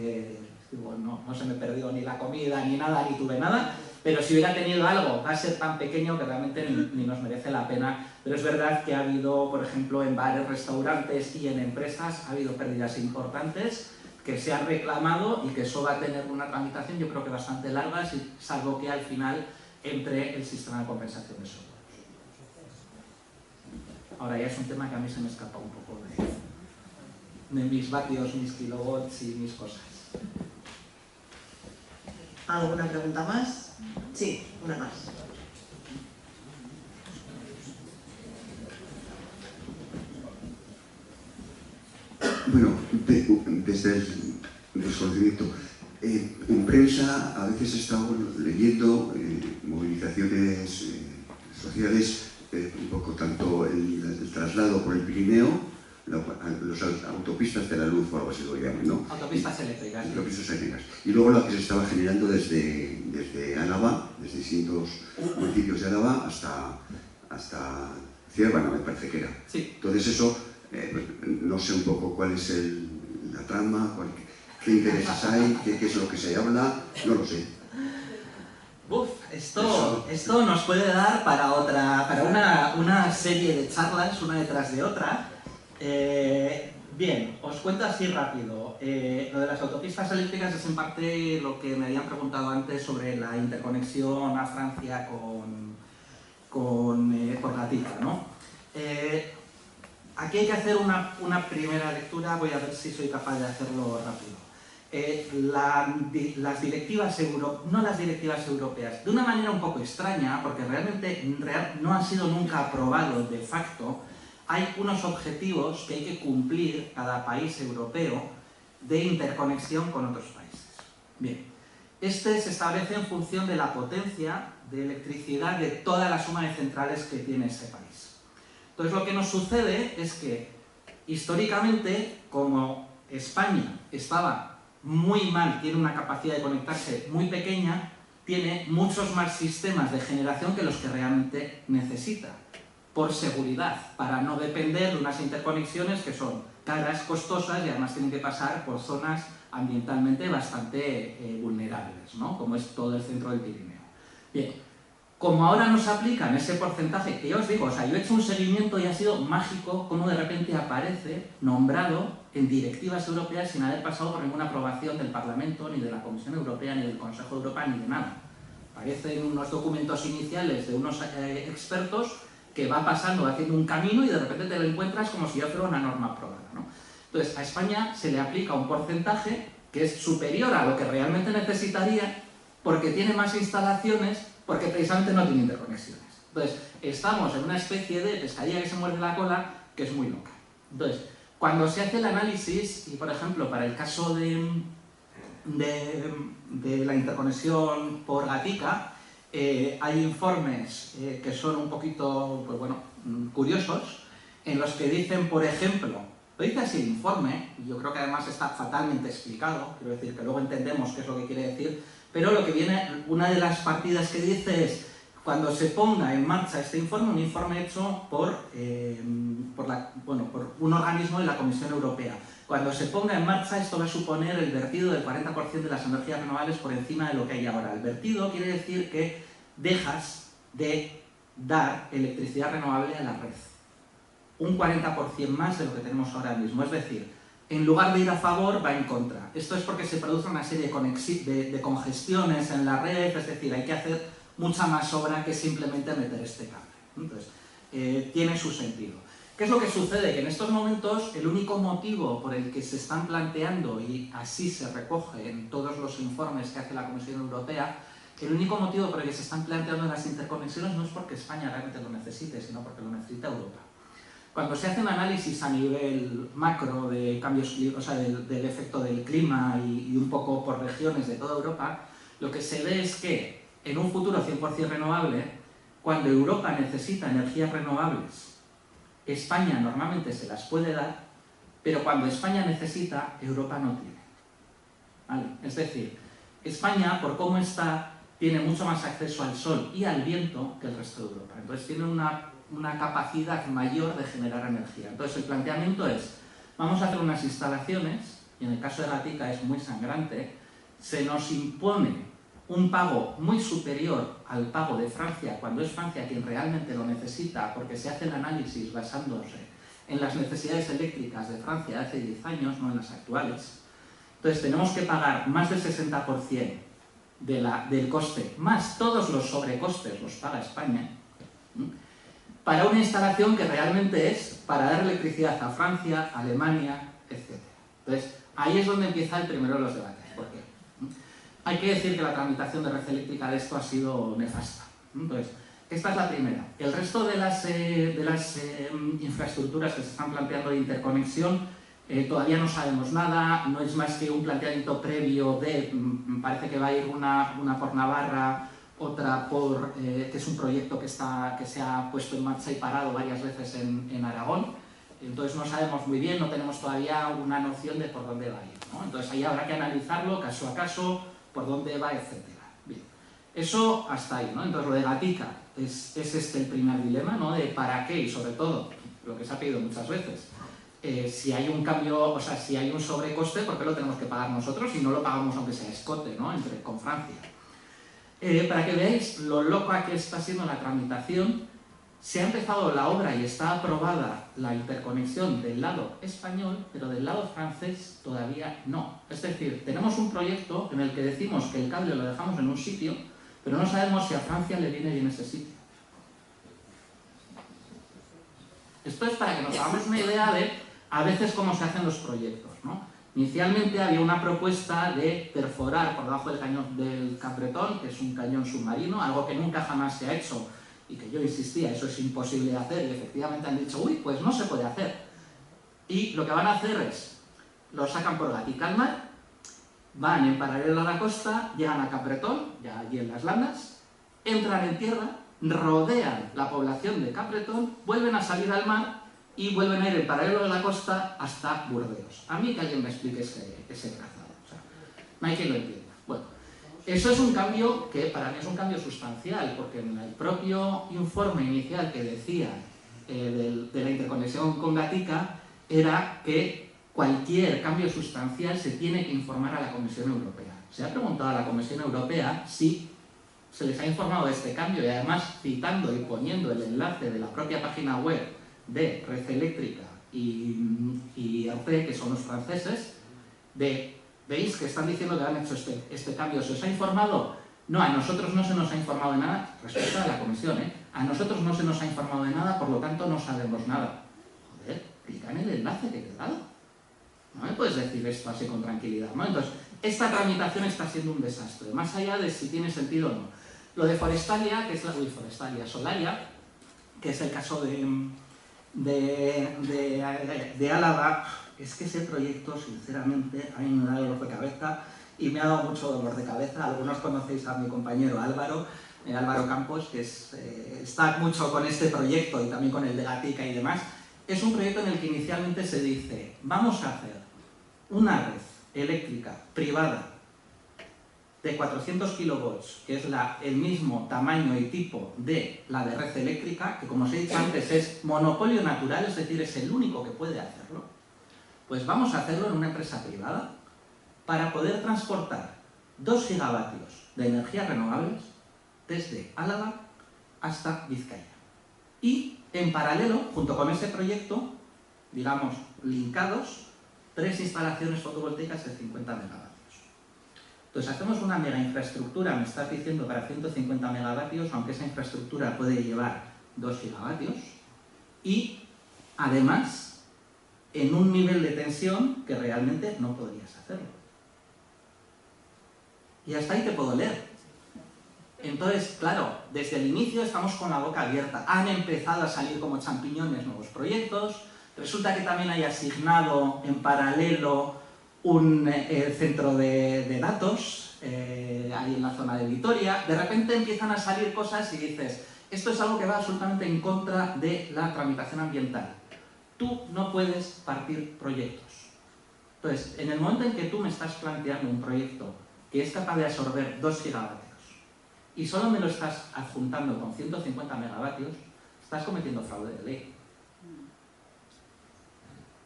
no se me perdió ni la comida, ni nada, ni tuve nada, pero si hubiera tenido algo, va a ser tan pequeño que realmente ni nos merece la pena. Pero es verdad que ha habido, por ejemplo, en bares, restaurantes y en empresas, ha habido pérdidas importantes que se han reclamado y que eso va a tener una tramitación, yo creo que bastante larga, salvo que al final entre el sistema de compensación de seguros. Ahora ya es un tema que a mí se me escapa un poco de mis vatios, mis kilowatts y mis cosas. ¿Alguna pregunta más? Sí, una más. Bueno, desde el desconocimiento, en prensa a veces he estado leyendo movilizaciones sociales, un poco tanto el traslado por el Pirineo, las autopistas de la luz o algo así lo llaman, ¿no? Autopistas eléctricas. Autopistas eléctricas. Y luego la que se estaba generando desde Álava, desde distintos municipios de Álava hasta Ciervana, me parece que era. Sí. Entonces eso, no sé un poco cuál es la trama, qué intereses hay, qué es lo que se habla, no lo sé. Esto nos puede dar para una serie de charlas, una detrás de otra. Bien, os cuento así rápido. Lo de las autopistas eléctricas es en parte lo que me habían preguntado antes sobre la interconexión a Francia por Gatica, ¿no? Aquí hay que hacer una primera lectura, voy a ver si soy capaz de hacerlo rápido. Las directivas no las directivas europeas, de una manera un poco extraña, porque realmente no han sido nunca aprobados de facto, hay unos objetivos que hay que cumplir cada país europeo de interconexión con otros países. Bien, este se establece en función de la potencia de electricidad de toda la suma de centrales que tiene ese país. Entonces lo que nos sucede es que históricamente, como España estaba muy mal, tiene una capacidad de conectarse muy pequeña, tiene muchos más sistemas de generación que los que realmente necesita, por seguridad, para no depender de unas interconexiones que son caras, costosas y además tienen que pasar por zonas ambientalmente bastante vulnerables, ¿no? Como es todo el centro del Pirineo. Bien, como ahora nos aplican ese porcentaje, que ya os digo, o sea, yo he hecho un seguimiento y ha sido mágico cómo de repente aparece nombrado en directivas europeas sin haber pasado por ninguna aprobación del Parlamento, ni de la Comisión Europea, ni del Consejo de Europa, ni de nada. Aparecen unos documentos iniciales de unos expertos que va pasando, haciendo un camino y de repente te lo encuentras como si ya fuera una norma aprobada, ¿no? Entonces, a España se le aplica un porcentaje que es superior a lo que realmente necesitaría porque tiene más instalaciones, porque precisamente no tiene interconexiones. Entonces, estamos en una especie de pescadilla que se muerde la cola que es muy loca. Entonces, cuando se hace el análisis, y por ejemplo, para el caso de de la interconexión por Gatica, hay informes que son un poquito, pues bueno, curiosos, en los que dicen, por ejemplo, lo dice así el informe, y yo creo que además está fatalmente explicado, quiero decir que luego entendemos qué es lo que quiere decir, pero lo que viene, una de las partidas que dice es, cuando se ponga en marcha este informe, un informe hecho por un organismo de la Comisión Europea. Cuando se ponga en marcha, esto va a suponer el vertido del 40% de las energías renovables por encima de lo que hay ahora. El vertido quiere decir que dejas de dar electricidad renovable a la red. Un 40% más de lo que tenemos ahora mismo. Es decir, en lugar de ir a favor, va en contra. Esto es porque se produce una serie de congestiones en la red, es decir, hay que hacer mucha más obra que simplemente meter este cable. Entonces, tiene su sentido. ¿Qué es lo que sucede? Que en estos momentos el único motivo por el que se están planteando, y así se recoge en todos los informes que hace la Comisión Europea, el único motivo por el que se están planteando las interconexiones no es porque España realmente lo necesite, sino porque lo necesita Europa. Cuando se hace un análisis a nivel macro de cambios, o sea, del efecto del clima y un poco por regiones de toda Europa, lo que se ve es que en un futuro 100% renovable, cuando Europa necesita energías renovables, España normalmente se las puede dar, pero cuando España necesita, Europa no tiene. ¿Vale? Es decir, España, por cómo está, tiene mucho más acceso al sol y al viento que el resto de Europa. Entonces tiene una capacidad mayor de generar energía. Entonces el planteamiento es, vamos a hacer unas instalaciones, y en el caso de Gatica es muy sangrante, se nos impone un pago muy superior al pago de Francia, cuando es Francia quien realmente lo necesita, porque se hace el análisis basándose en las necesidades eléctricas de Francia de hace 10 años, no en las actuales. Entonces tenemos que pagar más del 60% del coste, más todos los sobrecostes los paga España, para una instalación que realmente es para dar electricidad a Francia, Alemania, etc. Entonces ahí es donde empieza el primero de los debates. ¿Por qué? Hay que decir que la tramitación de red eléctrica de esto ha sido nefasta. Entonces, esta es la primera. El resto de las infraestructuras que se están planteando de interconexión, todavía no sabemos nada, no es más que un planteamiento previo de, parece que va a ir una por Navarra, otra por, que es un proyecto que se ha puesto en marcha y parado varias veces en Aragón. Entonces no sabemos muy bien, no tenemos todavía una noción de por dónde va a ir, ¿no? Entonces ahí habrá que analizarlo caso a caso, por dónde va, etc. Bien, eso hasta ahí, ¿no? Entonces lo de Gatica es este el primer dilema, ¿no? De para qué, y sobre todo, lo que se ha pedido muchas veces, si hay un cambio, o sea, si hay un sobrecoste, ¿por qué lo tenemos que pagar nosotros y no lo pagamos aunque sea escote, ¿no? Con Francia? Para que veáis lo loca que está siendo la tramitación, se ha empezado la obra y está aprobada la interconexión del lado español, pero del lado francés todavía no. Es decir, tenemos un proyecto en el que decimos que el cable lo dejamos en un sitio, pero no sabemos si a Francia le viene bien ese sitio. Esto es para que nos hagamos una idea de, a veces, cómo se hacen los proyectos, ¿no? Inicialmente había una propuesta de perforar por debajo del cañón del Capbreton, que es un cañón submarino, algo que nunca jamás se ha hecho, y que yo insistía, eso es imposible de hacer, y efectivamente han dicho, uy, pues no se puede hacer. Y lo que van a hacer es, lo sacan por Gatica al mar, van en paralelo a la costa, llegan a Capbreton, ya allí en las Landas, entran en tierra, rodean la población de Capbreton, vuelven a salir al mar y vuelven a ir en paralelo a la costa hasta Burdeos. A mí que alguien me explique ese trazado, o sea, no hay quien lo entienda. Bueno, eso es un cambio que para mí es un cambio sustancial, porque en el propio informe inicial que decía de la interconexión con Gatica era que cualquier cambio sustancial se tiene que informar a la Comisión Europea. Se ha preguntado a la Comisión Europea si se les ha informado de este cambio y además citando y poniendo el enlace de la propia página web de Red Eléctrica y ARCE, que son los franceses, ¿veis que están diciendo que han hecho este cambio? ¿Se os ha informado? No, a nosotros no se nos ha informado de nada, respecto a la comisión, ¿eh? A nosotros no se nos ha informado de nada, por lo tanto no sabemos nada. Joder, clica en el enlace que te he dado. No me puedes decir esto así con tranquilidad, ¿no? Entonces, esta tramitación está siendo un desastre, más allá de si tiene sentido o no. Lo de Forestalia, que es Solaria, que es el caso de Álava, es que ese proyecto, sinceramente, a mí me da dolor de cabeza y me ha dado mucho dolor de cabeza. Algunos conocéis a mi compañero Álvaro Campos, que está mucho con este proyecto y también con el de Gatica y demás. Es un proyecto en el que inicialmente se dice, vamos a hacer una red eléctrica privada de 400 kilovolts, que es el mismo tamaño y tipo de la de red eléctrica, que como os he dicho antes es monopolio natural, es decir, es el único que puede hacerlo. Pues vamos a hacerlo en una empresa privada para poder transportar 2 gigavatios de energías renovables desde Álava hasta Vizcaya. Y en paralelo, junto con ese proyecto, digamos, linkados, 3 instalaciones fotovoltaicas de 50 megavatios. Entonces hacemos una mega infraestructura, me estás diciendo, para 150 megavatios, aunque esa infraestructura puede llevar 2 gigavatios, y además en un nivel de tensión que realmente no podrías hacerlo. Y hasta ahí te puedo leer. Entonces, claro, desde el inicio estamos con la boca abierta. Han empezado a salir como champiñones nuevos proyectos. Resulta que también hay asignado en paralelo un centro de datos ahí en la zona de Vitoria. De repente empiezan a salir cosas y dices, esto es algo que va absolutamente en contra de la tramitación ambiental. Tú no puedes partir proyectos. Entonces, en el momento en que tú me estás planteando un proyecto que es capaz de absorber 2 gigavatios y solo me lo estás adjuntando con 150 megavatios, estás cometiendo fraude de ley.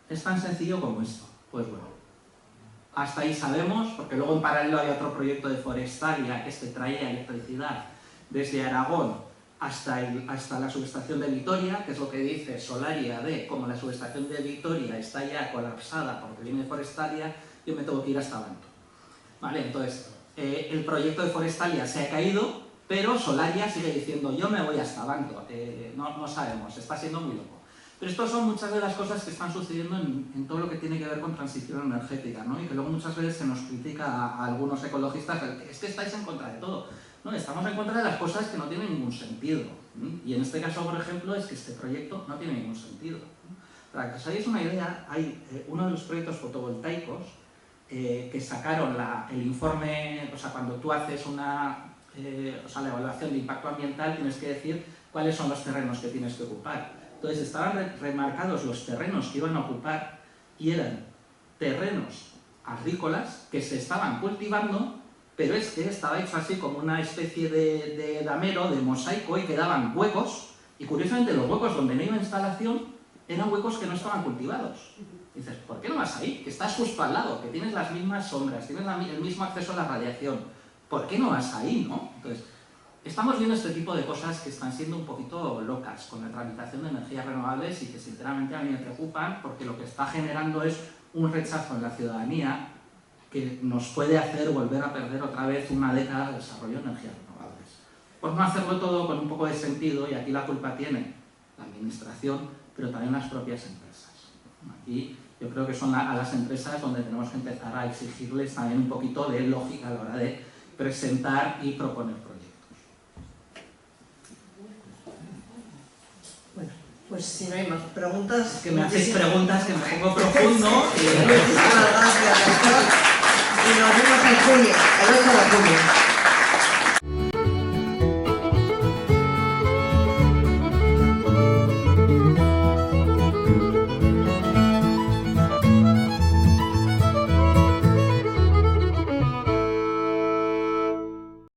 Es tan sencillo como esto. Pues bueno, hasta ahí sabemos, porque luego en paralelo hay otro proyecto de Forestalia que traía electricidad desde Aragón hasta la subestación de Vitoria, que es lo que dice Solaria de, como la subestación de Vitoria está ya colapsada porque viene de Forestalia, yo me tengo que ir hasta Banto. Vale, entonces, el proyecto de Forestalia se ha caído, pero Solaria sigue diciendo, yo me voy hasta Banto. No sabemos, está siendo muy loco. Pero estas son muchas de las cosas que están sucediendo en todo lo que tiene que ver con transición energética, ¿no? Y que luego muchas veces se nos critica a algunos ecologistas, es que estáis en contra de todo. No, estamos en contra de las cosas que no tienen ningún sentido. Y en este caso, por ejemplo, es que este proyecto no tiene ningún sentido. Para que os hagáis una idea, hay uno de los proyectos fotovoltaicos que sacaron el informe, o sea, cuando tú haces la evaluación de impacto ambiental, tienes que decir cuáles son los terrenos que tienes que ocupar. Entonces estaban remarcados los terrenos que iban a ocupar y eran terrenos agrícolas que se estaban cultivando, pero es que estaba hecho así como una especie de damero, de mosaico, y quedaban huecos, y curiosamente los huecos donde no iba instalación eran huecos que no estaban cultivados. Y dices, ¿por qué no vas ahí? Que estás justo al lado, que tienes las mismas sombras, tienes el mismo acceso a la radiación. ¿Por qué no vas ahí, no? Entonces, estamos viendo este tipo de cosas que están siendo un poquito locas con la tramitación de energías renovables y que sinceramente a mí me preocupan porque lo que está generando es un rechazo en la ciudadanía que nos puede hacer volver a perder otra vez una década de desarrollo de energías renovables. Por no hacerlo todo con un poco de sentido, y aquí la culpa tiene la administración, pero también las propias empresas. Aquí yo creo que son a las empresas donde tenemos que empezar a exigirles también un poquito de lógica a la hora de presentar y proponer proyectos. Bueno, pues si no hay más preguntas... Que me hacéis preguntas que me pongo profundo. Muchísimas gracias, doctor. Y nos vemos en junio, el 8 de junio.